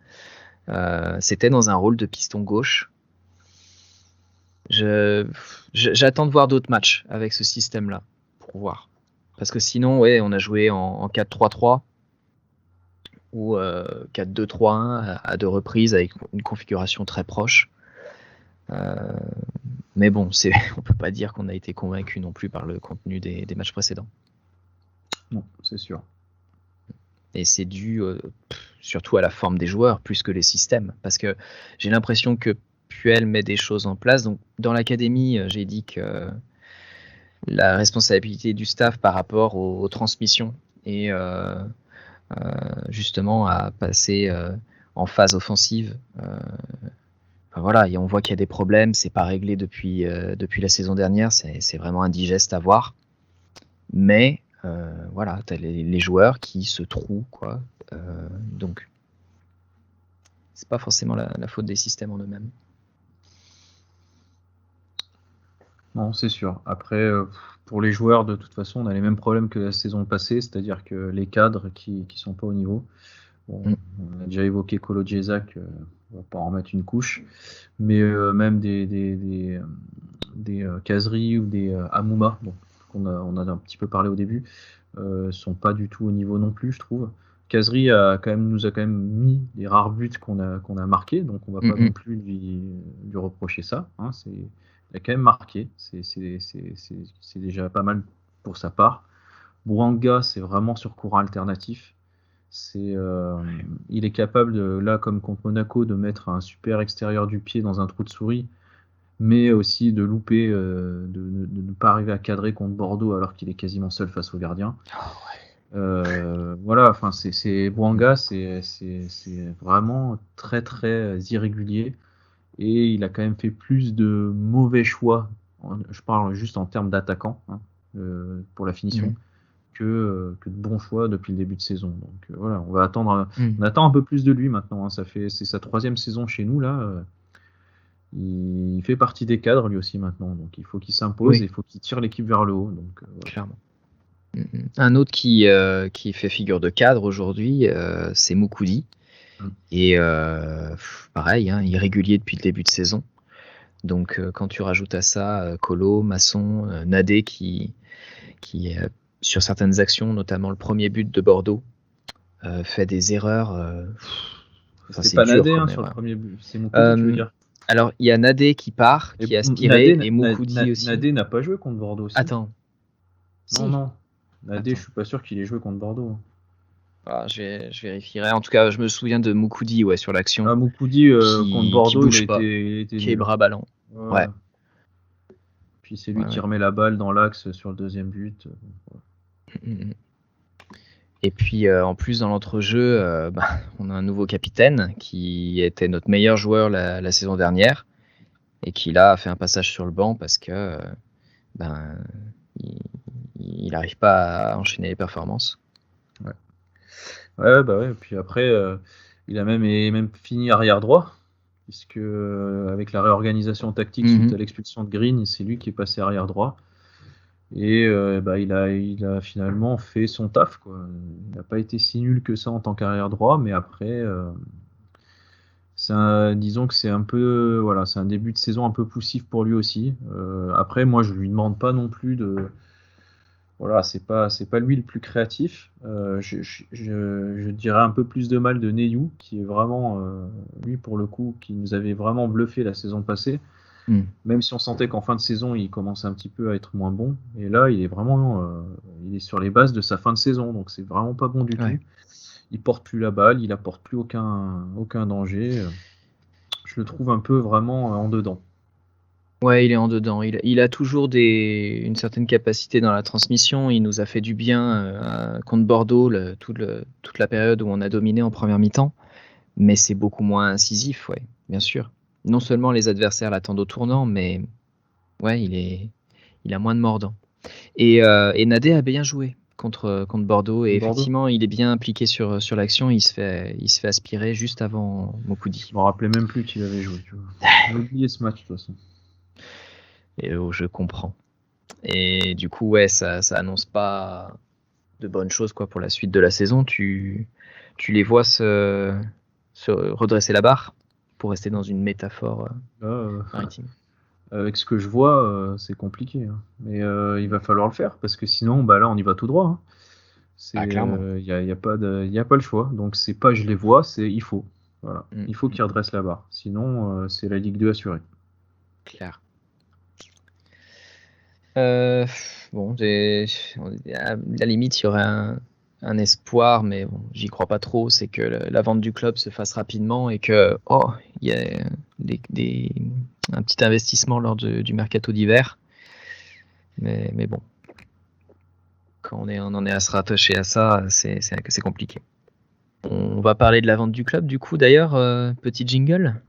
c'était dans un rôle de piston gauche. J'attends de voir d'autres matchs avec ce système-là pour voir. Parce que sinon, on a joué en 4-3-3 ou 4-2-3-1 à deux reprises avec une configuration très proche. Mais bon, on peut pas dire qu'on a été convaincu non plus par le contenu des matchs précédents. Non, c'est sûr. Et c'est dû surtout à la forme des joueurs plus que les systèmes. Parce que j'ai l'impression que Puel met des choses en place. Donc, dans l'académie, j'ai dit que la responsabilité du staff par rapport aux transmissions et justement à passer en phase offensive. Voilà, et on voit qu'il y a des problèmes, c'est pas réglé depuis la saison dernière, c'est vraiment indigeste à voir. Mais voilà, t'as les joueurs qui se trouent, quoi. Donc, c'est pas forcément la faute des systèmes en eux-mêmes. Non, c'est sûr. Après, pour les joueurs, de toute façon, on a les mêmes problèmes que la saison passée, c'est-à-dire que les cadres qui sont pas au niveau. Bon, on a déjà évoqué Kolo Djezak, on va pas en remettre une couche, mais même des Kazri ou des Amouma, bon, on a un petit peu parlé au début, sont pas du tout au niveau non plus, je trouve. Kazri nous a quand même mis les rares buts qu'on a marqués, donc on va pas non plus lui reprocher ça. Hein, il a quand même marqué, c'est déjà pas mal pour sa part. Bouanga, c'est vraiment sur courant alternatif. Il est capable, là comme contre Monaco, de mettre un super extérieur du pied dans un trou de souris, mais aussi de louper, de ne pas arriver à cadrer contre Bordeaux alors qu'il est quasiment seul face au gardien. Voilà, enfin c'est Bouanga, c'est vraiment très très irrégulier et il a quand même fait plus de mauvais choix. Je parle juste en termes d'attaquant pour la finition. Que de bons choix depuis le début de saison. Donc voilà, on attend un peu plus de lui maintenant. Hein. C'est sa 3e saison chez nous là. Il fait partie des cadres lui aussi maintenant. Donc il faut qu'il s'impose et il faut qu'il tire l'équipe vers le haut. Donc voilà. Clairement. Un autre qui fait figure de cadre aujourd'hui, c'est Moukoudi. Et pareil, hein, irrégulier depuis le début de saison. Donc quand tu rajoutes à ça Kolo, Masson, Nadé qui sur certaines actions, notamment le premier but de Bordeaux, fait des erreurs. C'est pas Nadé sur le premier but, c'est Moukoudi, tu veux dire. Alors, il y a Nadé qui part, qui a aspiré, et Moukoudi aussi. Nadé n'a pas joué contre Bordeaux aussi. Attends. Non. Nadé, je suis pas sûr qu'il ait joué contre Bordeaux. Ah, je vérifierai. En tout cas, je me souviens de Moukoudi sur l'action. Moukoudi contre Bordeaux, bouge il pas, était qui est nul. bras ballants. Ouais. Puis c'est lui qui remet la balle dans l'axe sur le deuxième but. Et puis en plus dans l'entrejeu, on a un nouveau capitaine qui était notre meilleur joueur la saison dernière et qui là a fait un passage sur le banc parce que il n'arrive pas à enchaîner les performances. Ouais. Puis après, il a même fini arrière droit, puisque avec la réorganisation tactique suite à l'expulsion de Green, c'est lui qui est passé arrière droit. Et il a finalement fait son taf, quoi. Il n'a pas été si nul que ça en tant qu'arrière droit, mais après, disons que c'est un peu, c'est un début de saison un peu poussif pour lui aussi. Après, moi, je lui demande pas non plus de. Voilà, c'est pas lui le plus créatif. Je dirais un peu plus de mal de Neyou, qui est vraiment, lui pour le coup, qui nous avait vraiment bluffé la saison passée. Même si on sentait qu'en fin de saison, il commençait un petit peu à être moins bon. Et là, il est vraiment, il est sur les bases de sa fin de saison, donc c'est vraiment pas bon du tout. Il porte plus la balle, il apporte plus aucun danger. Je le trouve un peu vraiment en dedans. Ouais, il est en dedans. Il a toujours une certaine capacité dans la transmission. Il nous a fait du bien contre Bordeaux toute la période où on a dominé en première mi-temps. Mais c'est beaucoup moins incisif, bien sûr. Non seulement les adversaires l'attendent au tournant, mais il a moins de mordant. Et Nadé a bien joué contre Bordeaux. Et effectivement, il est bien impliqué sur l'action. Il se fait aspirer juste avant Moukoudi. Je me rappelais même plus qu'il avait joué. J'ai oublié ce match de toute façon. Et je comprends. Et du coup, ça annonce pas de bonnes choses pour la suite de la saison. Tu les vois se redresser la barre, pour rester dans une métaphore maritime. Avec ce que je vois, c'est compliqué. Hein. Mais il va falloir le faire, parce que sinon, là, on y va tout droit. Hein. Clairement. Il n'y a pas le choix. Donc, c'est pas je les vois, c'est il faut. Voilà. Il faut qu'ils redressent la barre. Sinon, c'est la Ligue 2 assurée. Clair. À la limite, il y aurait un espoir, mais bon, j'y crois pas trop, c'est que la vente du club se fasse rapidement et que il y a un petit investissement lors du mercato d'hiver. Mais bon, quand on en est à se rattacher à ça, c'est compliqué. On va parler de la vente du club, du coup, d'ailleurs, petit jingle.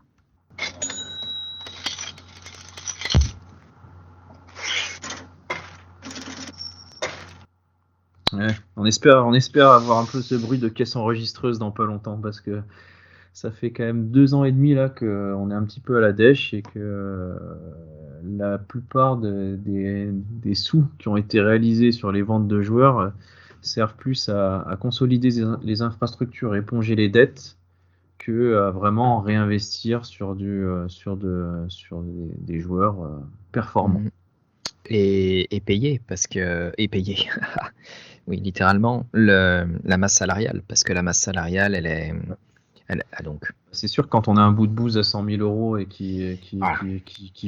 Ouais, on espère avoir un peu ce bruit de caisse enregistreuse dans pas longtemps, parce que ça fait quand même 2 ans et demi là qu'on est un petit peu à la dèche et que la plupart des sous qui ont été réalisés sur les ventes de joueurs servent plus à consolider les infrastructures, éponger les dettes, que à vraiment réinvestir sur des joueurs performants. Et payer, parce que oui, littéralement la masse salariale, parce que la masse salariale, elle donc. C'est sûr, quand on a un bout de bouse à 100 000 euros et qui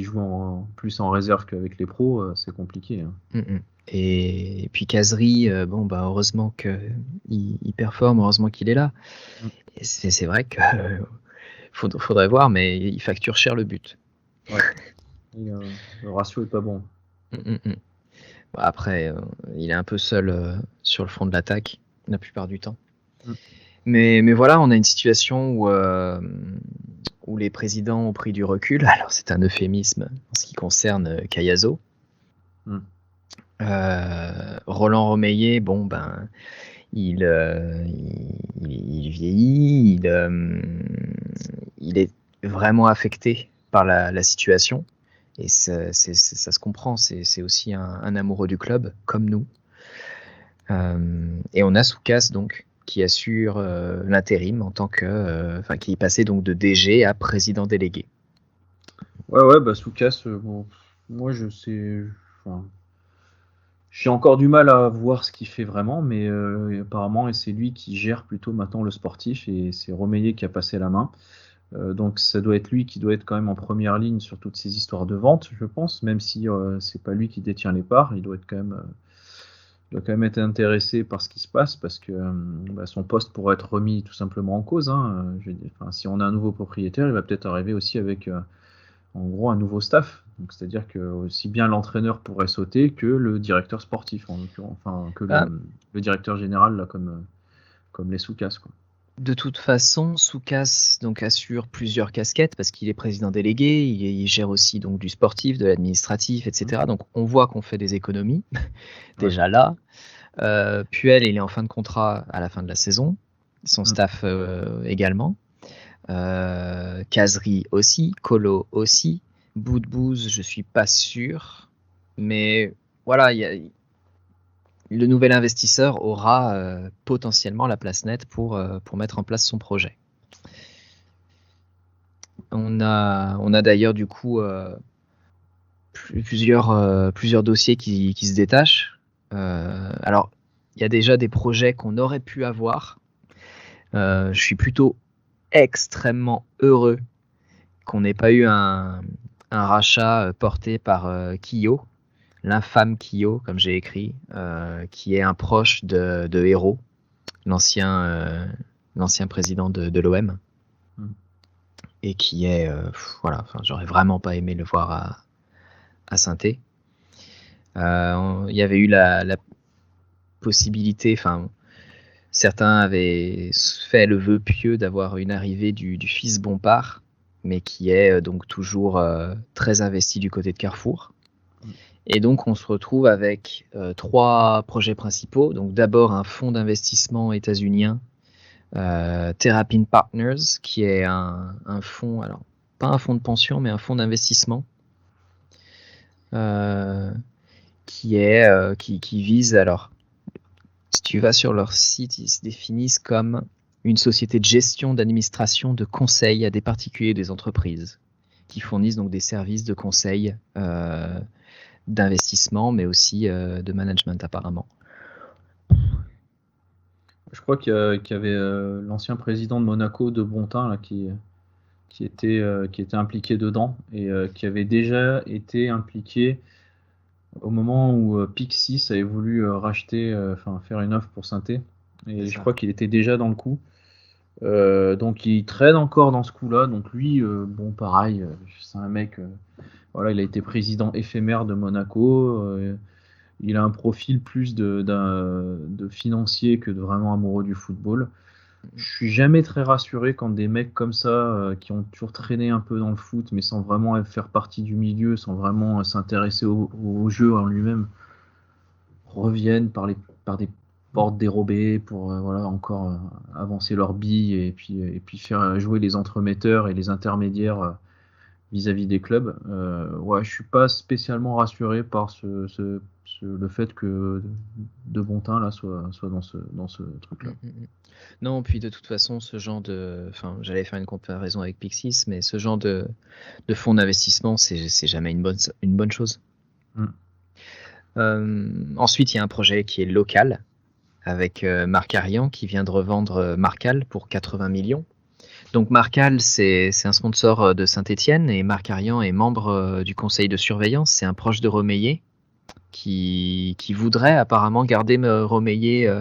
joue plus en réserve qu'avec les pros, c'est compliqué. Hein. Et puis Kazri, heureusement qu'il performe, heureusement qu'il est là. Et c'est vrai que faudrait voir, mais il facture cher le but. Ouais. Le ratio est pas bon. Après, il est un peu seul sur le front de l'attaque la plupart du temps. Mais voilà, on a une situation où les présidents ont pris du recul. Alors c'est un euphémisme en ce qui concerne Cayazo. Roland Romeillet, il vieillit, il est vraiment affecté par la situation. Et ça se comprend, c'est aussi un amoureux du club, comme nous. Et on a Soukas, donc, qui assure l'intérim en tant que... qui est passé donc de DG à président délégué. Soukas, moi je sais... J'ai encore du mal à voir ce qu'il fait vraiment, mais apparemment c'est lui qui gère plutôt maintenant le sportif, et c'est Romeillet qui a passé la main. Donc ça doit être lui qui doit être quand même en première ligne sur toutes ces histoires de vente, je pense, même si c'est pas lui qui détient les parts, il doit être quand même doit quand même être intéressé par ce qui se passe parce que son poste pourrait être remis tout simplement en cause. Hein. Je veux dire, si on a un nouveau propriétaire, il va peut-être arriver aussi avec en gros un nouveau staff. Donc, c'est-à-dire que aussi bien l'entraîneur pourrait sauter que le directeur sportif, en l'occurrence, enfin que le directeur général là, comme les Soukas, quoi. De toute façon, Soukas donc assure plusieurs casquettes parce qu'il est président délégué, il gère aussi donc du sportif, de l'administratif, etc. Donc on voit qu'on fait des économies déjà là. Puel, il est en fin de contrat à la fin de la saison, son staff également. Kazri aussi, Kolo aussi, Boudbouz, je suis pas sûr, mais voilà, le nouvel investisseur aura potentiellement la place nette pour mettre en place son projet. On a d'ailleurs du coup plusieurs dossiers qui se détachent. Alors, il y a déjà des projets qu'on aurait pu avoir. Je suis plutôt extrêmement heureux qu'on n'ait pas eu un rachat porté par Kyo. L'infâme Kyo, comme j'ai écrit, qui est un proche de Hérault, l'ancien président de l'OM, et qui est, j'aurais vraiment pas aimé le voir à Saint-Étienne. Il y avait eu la possibilité, certains avaient fait le vœu pieux d'avoir une arrivée du fils Bompard, mais qui est donc toujours très investi du côté de Carrefour. Et donc, on se retrouve avec 3 projets principaux. Donc, d'abord, un fonds d'investissement états-unien, Terrapin Partners, qui est un fonds, alors pas un fonds de pension, mais un fonds d'investissement, qui vise, alors, si tu vas sur leur site, ils se définissent comme une société de gestion, d'administration, de conseil à des particuliers et des entreprises, qui fournissent donc des services de conseil d'investissement, mais aussi de management apparemment. Je crois qu'il y avait l'ancien président de Monaco, de Bontin, là, qui était impliqué dedans et qui avait déjà été impliqué au moment où Pixis avait voulu faire une offre pour Saint-Étienne. Et je crois qu'il était déjà dans le coup. Donc il traîne encore dans ce coup-là. Donc lui, pareil, c'est un mec... il a été président éphémère de Monaco. Il a un profil plus de financier que de vraiment amoureux du football. Je suis jamais très rassuré quand des mecs comme ça, qui ont toujours traîné un peu dans le foot, mais sans vraiment faire partie du milieu, sans vraiment s'intéresser au jeu en lui-même, reviennent par des portes dérobées pour encore avancer leurs billes et puis faire jouer les entremetteurs et les intermédiaires vis-à-vis des clubs. Je suis pas spécialement rassuré par le fait que De Bontin là soit dans ce truc-là. Non, puis de toute façon, ce genre j'allais faire une comparaison avec Pixis, mais ce genre de fonds d'investissement, c'est jamais une bonne chose. Ensuite, il y a un projet qui est local avec Marcarian qui vient de revendre Marcal pour 80 millions. Donc Marcal, c'est un sponsor de Saint-Étienne et Marcarian est membre du conseil de surveillance. C'est un proche de Romeyer qui voudrait apparemment garder Romeyer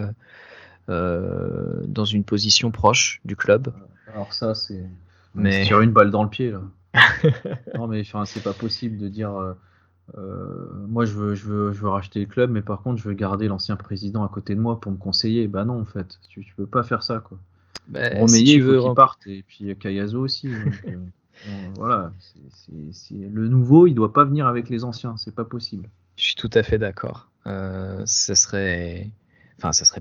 dans une position proche du club. Alors ça, c'est tirer une balle dans le pied là. Non mais c'est pas possible de dire moi je veux racheter le club, mais par contre je veux garder l'ancien président à côté de moi pour me conseiller. Bah non, en fait, tu peux pas faire ça, quoi. Romeyer, si il faut qu'il parte, et puis Cayazo aussi. Donc, le nouveau, il doit pas venir avec les anciens, c'est pas possible. Je suis tout à fait d'accord. Ça serait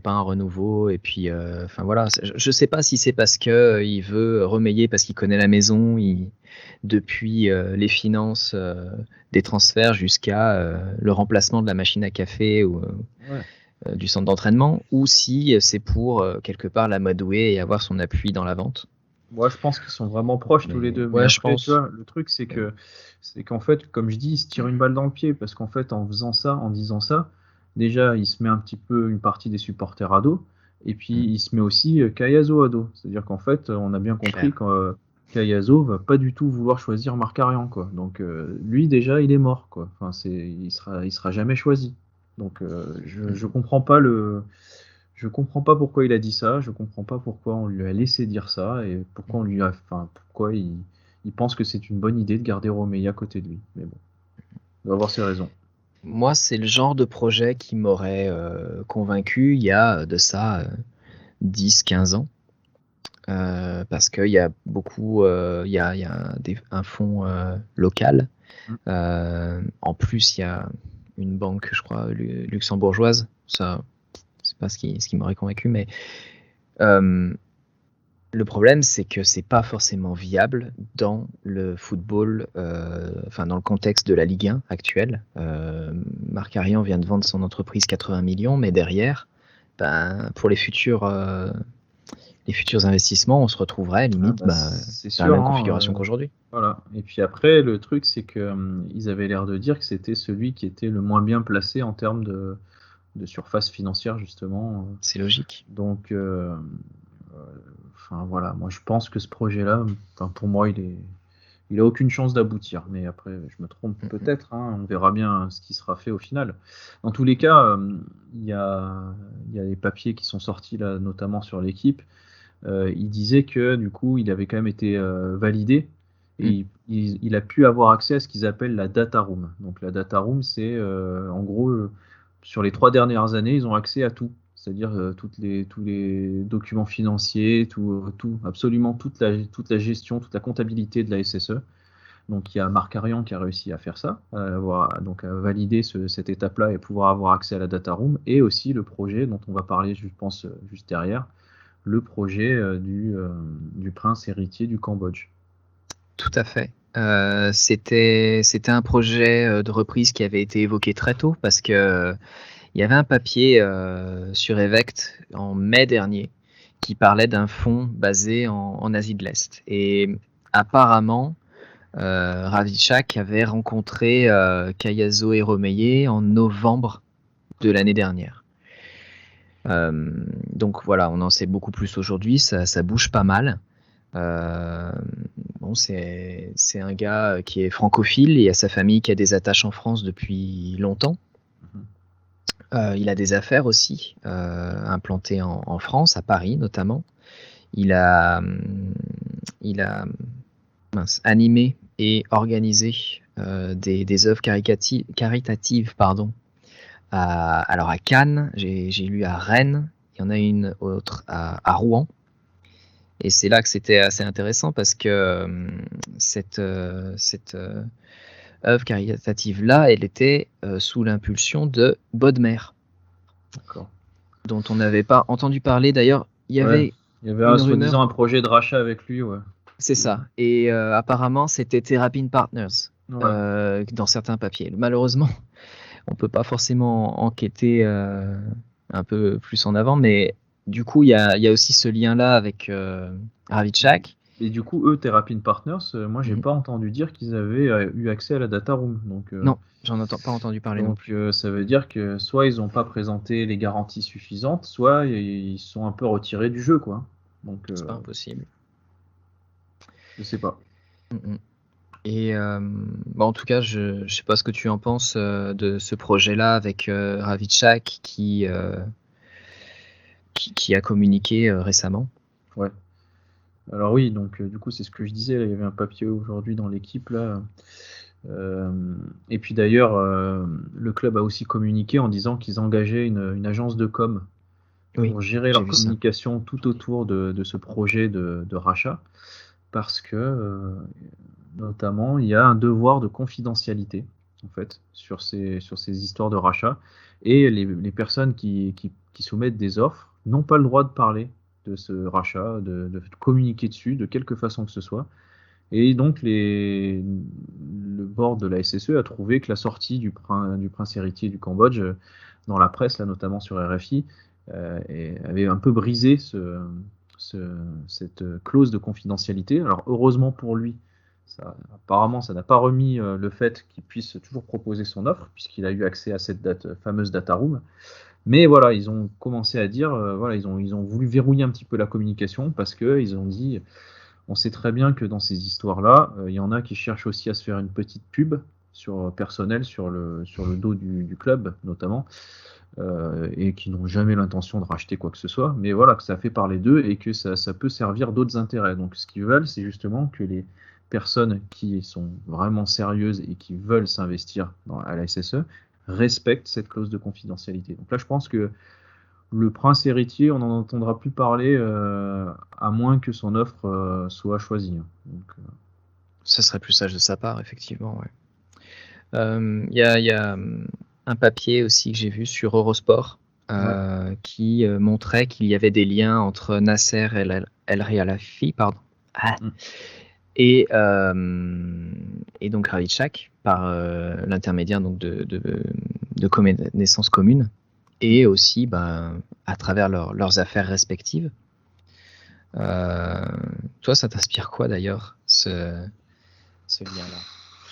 pas un renouveau, et puis je sais pas si c'est parce que il veut Romeyer parce qu'il connaît la maison, depuis les finances des transferts jusqu'à le remplacement de la machine à café ou du centre d'entraînement, ou si c'est pour quelque part l'amadouer et avoir son appui dans la vente. Moi, je pense qu'ils sont vraiment proches tous les deux. Ouais, je pense. Tu vois, le truc, c'est qu'en fait, comme je dis, il se tire une balle dans le pied, parce qu'en fait, en disant ça, déjà, il se met un petit peu une partie des supporters à dos, et puis il se met aussi Cayazo à dos. C'est-à-dire qu'en fait, on a bien compris que Cayazo va pas du tout vouloir choisir Marcarian, quoi. Donc lui, déjà, il est mort, quoi. Il sera jamais choisi. Donc je comprends pas je comprends pas pourquoi il a dit ça, je comprends pas pourquoi on lui a laissé dire ça et pourquoi pourquoi il pense que c'est une bonne idée de garder Romeyer à côté de lui. Mais bon, il doit avoir ses raisons. Moi, c'est le genre de projet qui m'aurait convaincu il y a de ça 10-15 ans. Parce qu'il y a beaucoup, il y a un fonds local. En plus, il y a une banque, je crois, luxembourgeoise. Ça, c'est pas ce qui m'aurait convaincu, mais le problème, c'est que c'est pas forcément viable dans le football, dans le contexte de la Ligue 1 actuelle. Marc Arian vient de vendre son entreprise 80 millions, mais derrière, pour les futurs investissements, on se retrouverait limite c'est dans la même configuration qu'aujourd'hui. Voilà. Et puis après, le truc, c'est que ils avaient l'air de dire que c'était celui qui était le moins bien placé en termes de surface financière, justement. C'est logique. Donc, voilà. Moi, je pense que ce projet-là, pour moi, il a aucune chance d'aboutir. Mais après, je me trompe peut-être. On verra bien ce qui sera fait au final. Dans tous les cas, il y a les papiers qui sont sortis là, notamment sur l'équipe. Il disait que du coup, il avait quand même été validé et il a pu avoir accès à ce qu'ils appellent la data room. Donc la data room, c'est en gros sur les 3 dernières années, ils ont accès à tout, c'est-à-dire tous les documents financiers, absolument toute la gestion, toute la comptabilité de la SSE. Donc il y a Marc Arian qui a réussi à faire ça, à valider cette étape-là et pouvoir avoir accès à la data room, et aussi le projet dont on va parler, je pense, juste derrière, le projet du prince héritier du Cambodge. Tout à fait. C'était un projet de reprise qui avait été évoqué très tôt parce que il y avait un papier sur Evect en mai dernier qui parlait d'un fonds basé en Asie de l'Est. Et apparemment, Ravitchak avait rencontré Kayazo et Romeyer en novembre de l'année dernière. Donc voilà, on en sait beaucoup plus aujourd'hui, ça bouge pas mal. C'est un gars qui est francophile, il a sa famille qui a des attaches en France depuis longtemps. Il a des affaires aussi implantées en France, à Paris notamment. Il a animé et organisé des œuvres caritatives, alors à Cannes, j'ai lu à Rennes, il y en a une autre à Rouen. Et c'est là que c'était assez intéressant parce que cette œuvre caritative-là, elle était sous l'impulsion de Bodmer, dont on n'avait pas entendu parler. D'ailleurs, il y avait soi-disant un projet de rachat avec lui. Ouais. C'est ça. Et apparemment, c'était Terrapin Partners dans certains papiers. Malheureusement, on ne peut pas forcément enquêter un peu plus en avant, mais du coup, il y a aussi ce lien-là avec Ravitchak. Et du coup, eux, Terrapin Partners, moi, j'ai pas entendu dire qu'ils avaient eu accès à la data room. Donc, non, j'en ai pas entendu parler non plus. Donc, ça veut dire que soit ils n'ont pas présenté les garanties suffisantes, soit ils sont un peu retirés du jeu, quoi. Donc, c'est pas impossible. Je sais pas. Et en tout cas, je sais pas ce que tu en penses de ce projet-là avec Ravitchak qui a communiqué récemment. Ouais. Alors oui, donc du coup c'est ce que je disais, là, il y avait un papier aujourd'hui dans l'équipe là. Et puis d'ailleurs, le club a aussi communiqué en disant qu'ils engageaient une agence de com pour gérer leur communication tout autour de ce projet de rachat, parce que notamment il y a un devoir de confidentialité en fait sur ces histoires de rachat, et les personnes qui soumettent des offres n'ont pas le droit de parler de ce rachat, de communiquer dessus de quelque façon que ce soit. Et donc le board de la SSE a trouvé que la sortie du prince héritier du Cambodge dans la presse, là, notamment sur RFI, avait un peu brisé cette clause de confidentialité. Alors heureusement pour lui, apparemment ça n'a pas remis le fait qu'il puisse toujours proposer son offre, puisqu'il a eu accès à cette fameuse data room. Mais voilà, ils ont commencé à dire, ils ont voulu verrouiller un petit peu la communication, parce qu'ils ont dit, on sait très bien que dans ces histoires-là, il y en a qui cherchent aussi à se faire une petite pub, personnels sur le dos du club notamment, et qui n'ont jamais l'intention de racheter quoi que ce soit, mais voilà, que ça fait parler d'eux et que ça peut servir d'autres intérêts. Donc ce qu'ils veulent, c'est justement que les personnes qui sont vraiment sérieuses et qui veulent s'investir à la SSE respectent cette clause de confidentialité. Donc là, je pense que le prince héritier, on n'en entendra plus parler à moins que son offre soit choisie. Donc, Ça serait plus sage de sa part, effectivement. Ouais. Y a un papier aussi que j'ai vu sur Eurosport qui montrait qu'il y avait des liens entre Nasser El Khelaifi, et donc Ravitchak par l'intermédiaire donc de connaissances communes, et aussi à travers leurs affaires respectives. Toi, ça t'inspire quoi d'ailleurs, ce lien-là?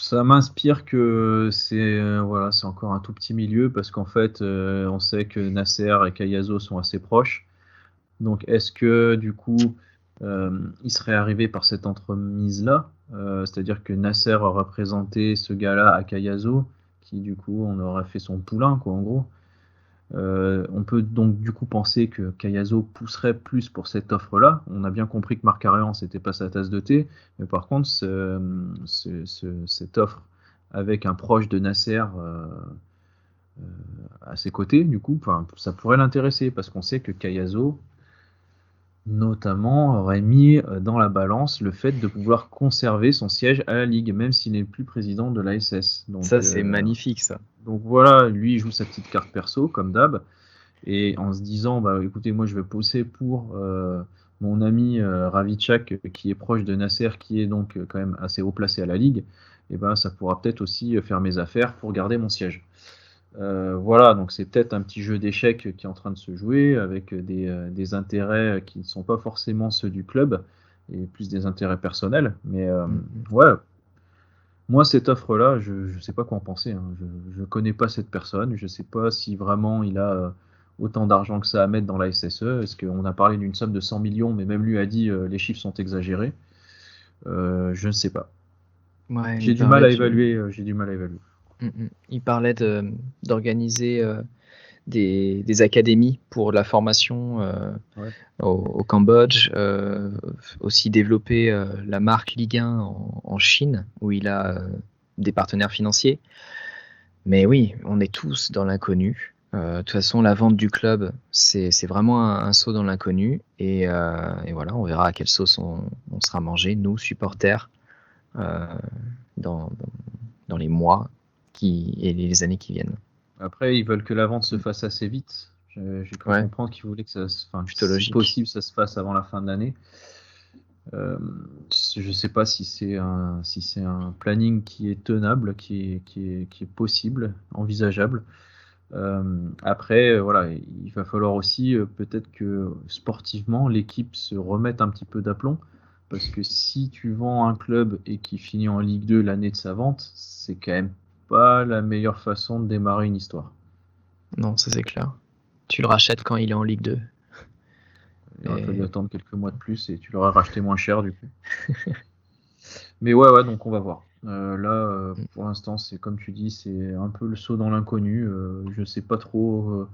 Ça m'inspire que c'est encore un tout petit milieu, parce qu'en fait, on sait que Nasser et Kayazo sont assez proches. Donc, est-ce que du coup, il serait arrivé par cette entremise-là, c'est-à-dire que Nasser aurait présenté ce gars-là à Kayazo, qui du coup, on aurait fait son poulain, quoi, en gros. On peut donc du coup penser que Kayazo pousserait plus pour cette offre-là. On a bien compris que Marc Arian, c'était pas sa tasse de thé, mais par contre, cette offre avec un proche de Nasser à ses côtés, du coup, ça pourrait l'intéresser, parce qu'on sait que Kayazo, notamment, aurait mis dans la balance le fait de pouvoir conserver son siège à la Ligue, même s'il n'est plus président de l'ASS. Donc, ça, c'est magnifique, ça. Donc voilà, lui, il joue sa petite carte perso, comme d'hab, et en se disant, écoutez, moi, je vais pousser pour mon ami Ravitchak, qui est proche de Nasser, qui est donc quand même assez haut placé à la Ligue, et ça pourra peut-être aussi faire mes affaires pour garder mon siège. Voilà, donc c'est peut-être un petit jeu d'échecs qui est en train de se jouer, avec des intérêts qui ne sont pas forcément ceux du club, et plus des intérêts personnels, mais ouais. Moi, cette offre-là, je ne sais pas quoi en penser. Je ne connais pas cette personne. Je ne sais pas si vraiment il a autant d'argent que ça à mettre dans la SSE. Est-ce qu'on a parlé d'une somme de 100 millions, mais même lui a dit les chiffres sont exagérés. Je ne sais pas. Ouais, J'ai du mal à évaluer. Il parlait d'organiser des académies pour la formation au Cambodge, aussi développer la marque Ligue 1 en Chine, où il a des partenaires financiers. Mais oui, on est tous dans l'inconnu. De toute façon, la vente du club, c'est vraiment un saut dans l'inconnu. Et voilà, on verra à quelle sauce on sera mangé, nous, supporters, dans les mois et les années qui viennent. Après, ils veulent que la vente se fasse assez vite. J'ai cru comprendre qu'ils voulaient que ça, si possible, ça se fasse avant la fin de l'année. Je ne sais pas si c'est un planning qui est tenable, qui est possible, envisageable. Après, voilà, il va falloir aussi peut-être que sportivement, l'équipe se remette un petit peu d'aplomb. Parce que si tu vends un club et qui finit en Ligue 2 l'année de sa vente, c'est quand même pas la meilleure façon de démarrer une histoire. Non, ça c'est clair. Tu le rachètes quand il est en Ligue 2. Il aurait fallu attendre quelques mois de plus et tu l'aurais racheté moins cher du coup. Mais ouais, donc on va voir. Là, pour l'instant, c'est comme tu dis, c'est un peu le saut dans l'inconnu. Je sais pas trop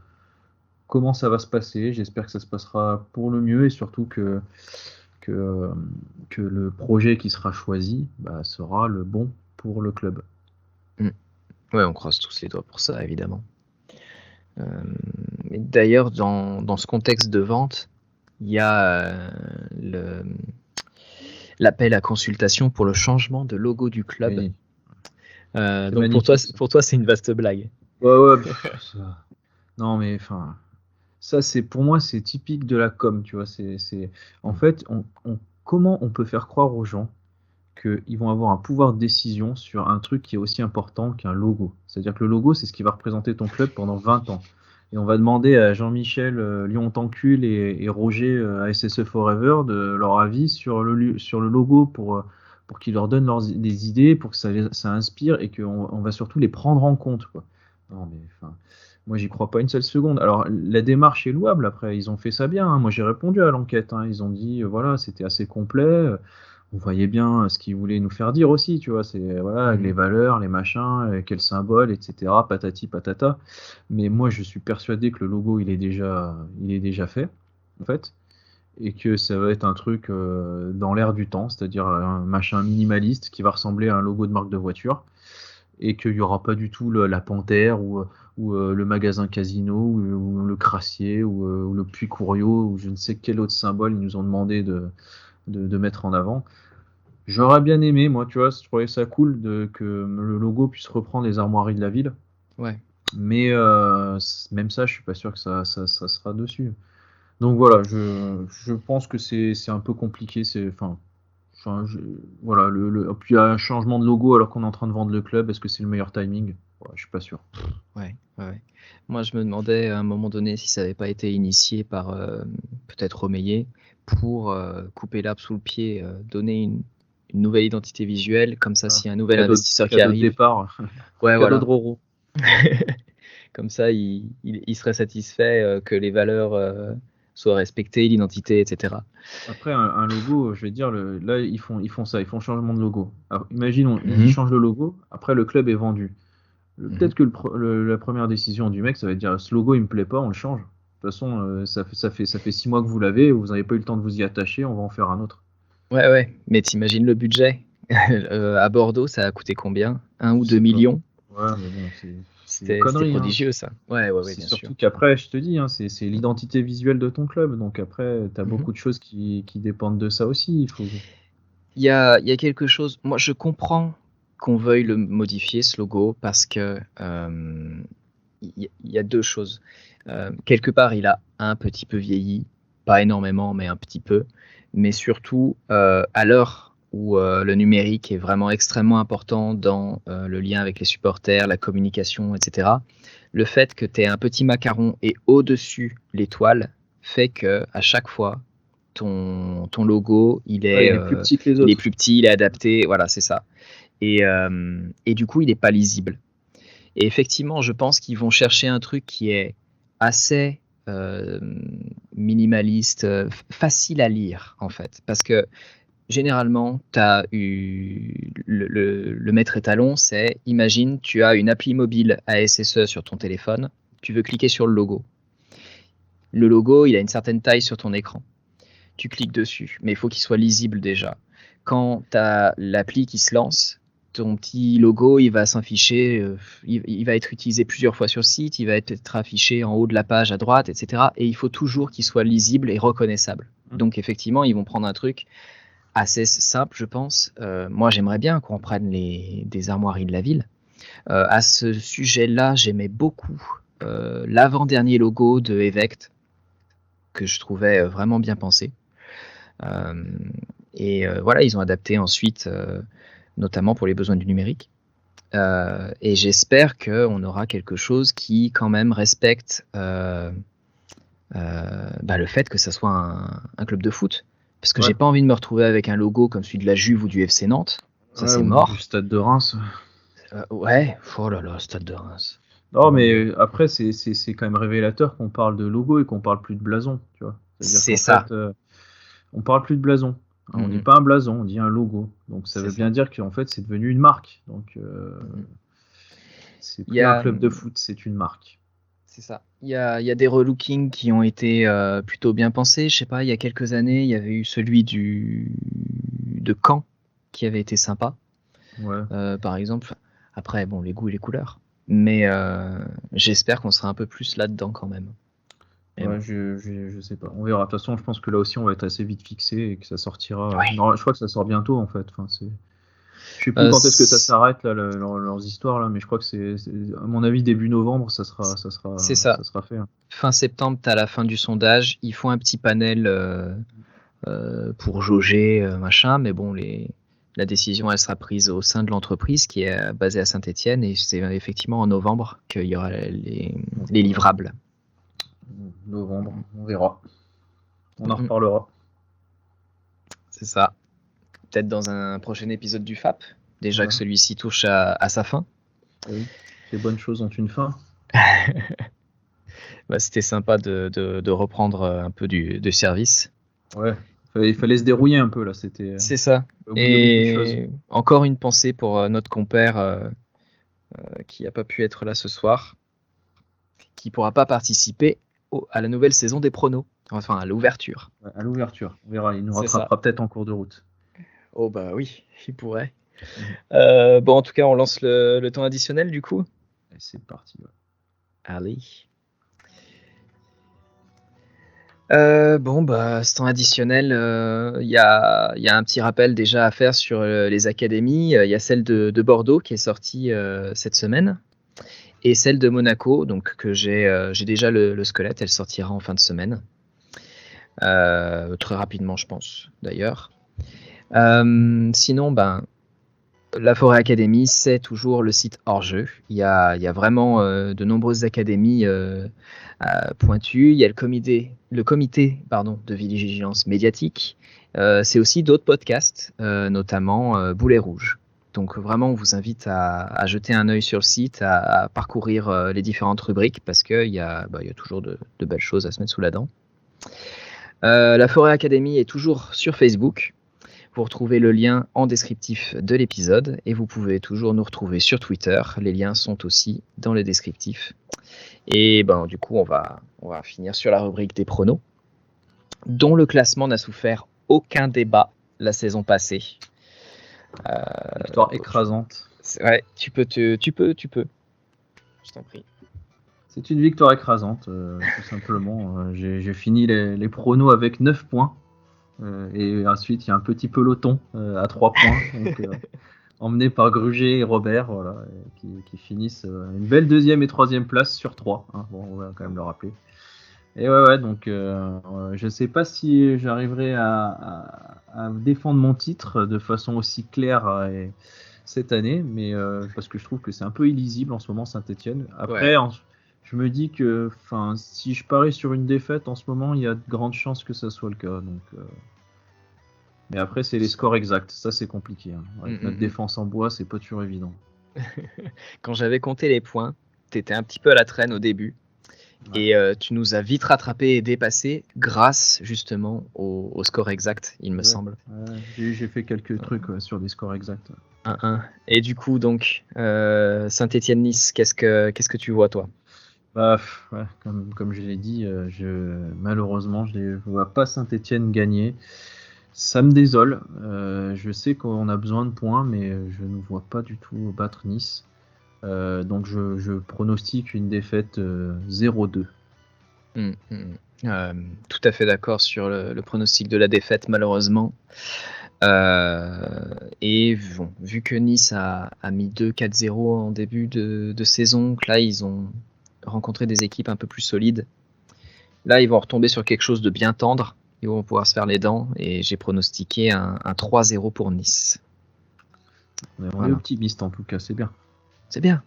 comment ça va se passer. J'espère que ça se passera pour le mieux et surtout que le projet qui sera choisi sera le bon pour le club. Ouais, on croise tous les doigts pour ça, évidemment. Mais d'ailleurs, dans ce contexte de vente, il y a l'appel à consultation pour le changement de logo du club. Oui. Donc pour toi, c'est une vaste blague. Ouais. Non, mais enfin, ça pour moi, c'est typique de la com, tu vois. En fait, comment on peut faire croire aux gens qu'ils vont avoir un pouvoir de décision sur un truc qui est aussi important qu'un logo. C'est-à-dire que le logo, c'est ce qui va représenter ton club pendant 20 ans. Et on va demander à Jean-Michel Lyon Tancule et Roger à SSE Forever de leur avis sur le logo pour qu'ils leur donnent des idées, pour que ça inspire et qu'on va surtout les prendre en compte, quoi. Non, mais enfin, moi, j'y crois pas une seule seconde. Alors, la démarche est louable. Après, ils ont fait ça bien. Moi, j'ai répondu à l'enquête. Ils ont dit, voilà, c'était assez complet. on voyait bien ce qu'il voulait nous faire dire aussi, tu vois, c'est voilà, les valeurs, les machins, quel symbole, etc., patati patata. Mais moi, je suis persuadé que le logo, il est déjà fait, en fait, et que ça va être un truc dans l'air du temps, c'est-à-dire un machin minimaliste qui va ressembler à un logo de marque de voiture, et qu'il n'y aura pas du tout la panthère ou le magasin Casino ou le Crassier ou le Puy Couriot ou je ne sais quel autre symbole ils nous ont demandé de mettre en avant. J'aurais bien aimé, moi, tu vois, je trouvais ça cool que le logo puisse reprendre les armoiries de la ville. Ouais. Mais même ça, je suis pas sûr que ça sera dessus. Donc voilà, je pense que c'est un peu compliqué. Voilà, puis il y a un changement de logo alors qu'on est en train de vendre le club. Est-ce que c'est le meilleur timing? Ouais, je suis pas sûr. Ouais. Moi, je me demandais à un moment donné si ça n'avait pas été initié par peut-être Romeyer pour couper l'herbe sous le pied, donner une nouvelle identité visuelle, comme ça, s'il y a un nouvel investisseur qui arrive. Départ. Ouais, Cadeau de Roro. Comme ça, il serait satisfait que les valeurs soient respectées, l'identité, etc. Après, un logo, je vais dire, là, ils font ça, ils font changement de logo. Alors, imagine, ils changent le logo, après le club est vendu. Peut-être que la première décision du mec, ça va dire, ce logo, il me plaît pas, on le change. De toute façon, ça fait 6 mois que vous l'avez, vous n'avez pas eu le temps de vous y attacher, on va en faire un autre. Ouais, mais t'imagines le budget. À Bordeaux, ça a coûté combien? 1 ou 2 millions? Ouais, mais bon, c'était prodigieux, ça. Ouais, bien sûr. Surtout qu'après, je te dis, c'est l'identité visuelle de ton club. Donc après, tu as beaucoup de choses qui dépendent de ça aussi. Il y a quelque chose. Moi, je comprends qu'on veuille le modifier, ce logo, parce que il y a deux choses. Quelque part, il a un petit peu vieilli. Pas énormément, mais un petit peu. Mais surtout, à l'heure où le numérique est vraiment extrêmement important dans le lien avec les supporters, la communication, etc. Le fait que tu aies un petit macaron et au-dessus l'étoile fait que à chaque fois, ton logo, il est plus petit que les autres. Il est plus petit, il est adapté, voilà, c'est ça. Et du coup, il n'est pas lisible. Et effectivement, je pense qu'ils vont chercher un truc qui est assez minimaliste, facile à lire, en fait. Parce que généralement, tu as eu le maître étalon, c'est, imagine, tu as une appli mobile ASSE sur ton téléphone, tu veux cliquer sur le logo. Le logo, il a une certaine taille sur ton écran. Tu cliques dessus, mais il faut qu'il soit lisible déjà. Quand tu as l'appli qui se lance, ton petit logo, il va s'afficher, il va être utilisé plusieurs fois sur le site, il va être affiché en haut de la page à droite, etc. Et il faut toujours qu'il soit lisible et reconnaissable. Donc effectivement, ils vont prendre un truc assez simple, je pense. Moi, j'aimerais bien qu'on prenne des armoiries de la ville. À ce sujet-là, j'aimais beaucoup l'avant-dernier logo de Evect, que je trouvais vraiment bien pensé. Voilà, ils ont adapté ensuite, notamment pour les besoins du numérique. Et j'espère qu'on aura quelque chose qui, quand même, respecte le fait que ça soit un club de foot. Parce que j'ai pas envie de me retrouver avec un logo comme celui de la Juve ou du FC Nantes. Ça, c'est mort. Du Stade de Reims. Ouais, oh là là, Stade de Reims. Non, mais après, c'est quand même révélateur qu'on parle de logo et qu'on parle plus de blason. Tu vois. C'est ça. Fait, on parle plus de blason. On dit pas un blason, on dit un logo. Donc ça veut bien dire qu'en fait, c'est devenu une marque. Donc c'est plus un club de foot, c'est une marque. C'est ça. Il y a des relookings qui ont été plutôt bien pensés. Je sais pas, il y a quelques années, il y avait eu celui de Caen qui avait été sympa. Ouais. Par exemple. Après, bon, les goûts et les couleurs. Mais j'espère qu'on sera un peu plus là-dedans quand même. Ouais, bon. Je sais pas. On verra. De toute façon, je pense que là aussi, on va être assez vite fixé et que ça sortira. Ouais. Non, je crois que ça sort bientôt en fait. Enfin, je sais plus quand est-ce que ça s'arrête là, leurs histoires là, mais je crois que c'est à mon avis début novembre, ça sera fait. Hein. Fin septembre, t'as la fin du sondage. Ils font un petit panel pour jauger machin, mais bon, la décision elle sera prise au sein de l'entreprise qui est basée à Saint-Étienne et c'est effectivement en novembre qu'il y aura les livrables. Novembre, on verra. On en reparlera. C'est ça. Peut-être dans un prochain épisode du FAP. Déjà que celui-ci touche à sa fin. Oui, les bonnes choses ont une fin. C'était sympa de reprendre un peu de service. Ouais, Il fallait se dérouiller un peu là, c'était. C'est ça. Au bout de beaucoup de Et encore une pensée pour notre compère qui n'a pas pu être là ce soir, qui pourra pas participer à la nouvelle saison des pronos, enfin à l'ouverture. À l'ouverture, on verra, il nous C'est rattrapera peut-être en cours de route. Oh bah oui, il pourrait. Bon, en tout cas, on lance le temps additionnel du coup. Et c'est parti. Ouais. Allez. Bon, bah, ce temps additionnel, il y a un petit rappel déjà à faire sur les académies. Il y a celle de Bordeaux qui est sortie cette semaine et celle de Monaco, donc que j'ai déjà le squelette. Elle sortira en fin de semaine. Très rapidement, je pense, d'ailleurs. Sinon, ben, la Forêt Academy, c'est toujours le site hors jeu. Il y a vraiment de nombreuses académies pointues. Il y a le comité de vigilance médiatique. C'est aussi d'autres podcasts, notamment Boulet Rouge. Donc vraiment, on vous invite à jeter un œil sur le site, à parcourir les différentes rubriques parce qu'il y a toujours de belles choses à se mettre sous la dent. La Forêt Academy est toujours sur Facebook. Vous retrouvez le lien en descriptif de l'épisode et vous pouvez toujours nous retrouver sur Twitter. Les liens sont aussi dans le descriptif. Et ben, du coup, on va finir sur la rubrique des pronos, dont le classement n'a souffert aucun débat la saison passée. Victoire écrasante. Ouais, tu peux. Je t'en prie. C'est une victoire écrasante, tout simplement. J'ai fini les pronos avec 9 points. Et ensuite, il y a un petit peloton à 3 points, donc, emmené par Gruget et Robert, voilà, qui finissent une belle 2e et 3e place sur 3. Hein, bon, on va quand même le rappeler. Et ouais, donc je sais pas si j'arriverai à défendre mon titre de façon aussi claire cette année, mais parce que je trouve que c'est un peu illisible en ce moment Saint-Etienne. Après, je me dis que si je parie sur une défaite en ce moment, il y a de grandes chances que ça soit le cas. Donc, mais après, c'est les scores exacts. Ça, c'est compliqué. Hein. Avec notre défense en bois, c'est pas toujours évident. Quand j'avais compté les points, tu étais un petit peu à la traîne au début. Ouais. Et tu nous as vite rattrapé et dépassé grâce justement au score exact, il me semble. J'ai fait quelques trucs sur des scores exacts. 1-1. Et du coup, donc, Saint-Etienne-Nice, qu'est-ce que tu vois, toi ? Bah, ouais, comme je l'ai dit, malheureusement, je ne vois pas Saint-Etienne gagner. Ça me désole. Je sais qu'on a besoin de points, mais je ne vois pas du tout battre Nice. Donc je pronostique une défaite 0-2. Tout à fait d'accord sur le pronostic de la défaite, malheureusement. Et bon, vu que Nice a mis 2-4-0 en début de saison, que là ils ont rencontré des équipes un peu plus solides. Là, ils vont retomber sur quelque chose de bien tendre. Ils vont pouvoir se faire les dents. Et j'ai pronostiqué un 3-0 pour Nice. On est optimiste en tout cas, c'est bien. C'est bien.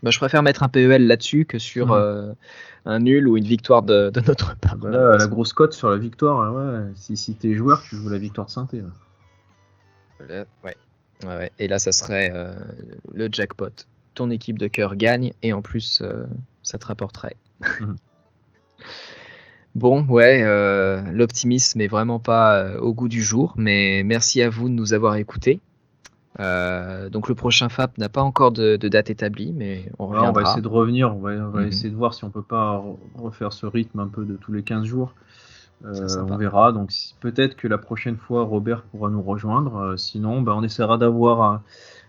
Bah, je préfère mettre un PEL là-dessus que sur un nul ou une victoire de notre part. Voilà, la grosse cote sur la victoire. Ouais. Si t'es joueur, tu joues la victoire de Saint-Étienne. Ouais. Et là, ça serait le jackpot. Ton équipe de cœur gagne et en plus, ça te rapporterait. Bon, l'optimisme est vraiment pas au goût du jour, mais merci à vous de nous avoir écoutés. Donc le prochain FAP n'a pas encore de date établie, mais on reviendra. On va essayer de revenir, on va essayer de voir si on peut pas refaire ce rythme un peu de tous les 15 jours. On verra, donc peut-être que la prochaine fois Robert pourra nous rejoindre, sinon on essaiera d'avoir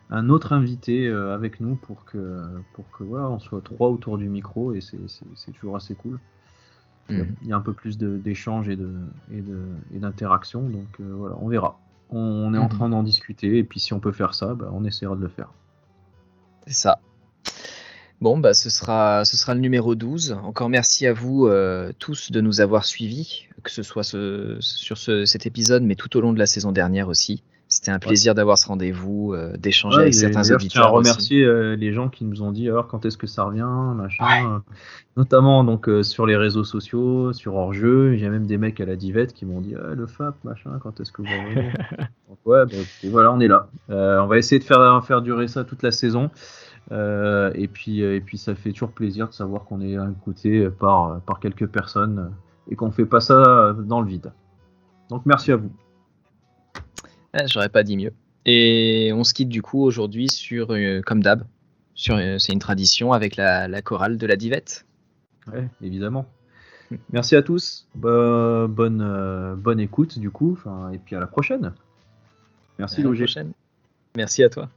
un autre invité avec nous pour que voilà, on soit 3 autour du micro et c'est toujours assez cool. Il y a un peu plus d'échanges et d'interaction, donc voilà, on verra. On est en train d'en discuter et puis si on peut faire ça, on essaiera de le faire. C'est ça. Bon, ce sera le numéro 12. Encore merci à vous tous de nous avoir suivis, que ce soit sur cet épisode, mais tout au long de la saison dernière aussi. C'était un plaisir d'avoir ce rendez-vous, d'échanger avec certains auditeurs. Je tiens à remercier les gens qui nous ont dit alors quand est-ce que ça revient, machin. Notamment donc sur les réseaux sociaux, sur hors-jeu. Il y a même des mecs à la Divette qui m'ont dit le FAP, machin, quand est-ce que vous revenez. Donc et voilà, on est là. On va essayer de faire durer ça toute la saison. Et puis ça fait toujours plaisir de savoir qu'on est écouté par quelques personnes et qu'on fait pas ça dans le vide. Donc merci à vous. J'aurais pas dit mieux. Et on se quitte du coup aujourd'hui sur, comme d'hab, c'est une tradition avec la chorale de la Divette. Ouais, évidemment. Merci à tous. Bonne écoute du coup. Et puis à la prochaine. Merci Logé. Merci à toi.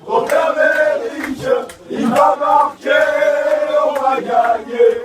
Robert Ménage, il va marquer, on va gagner.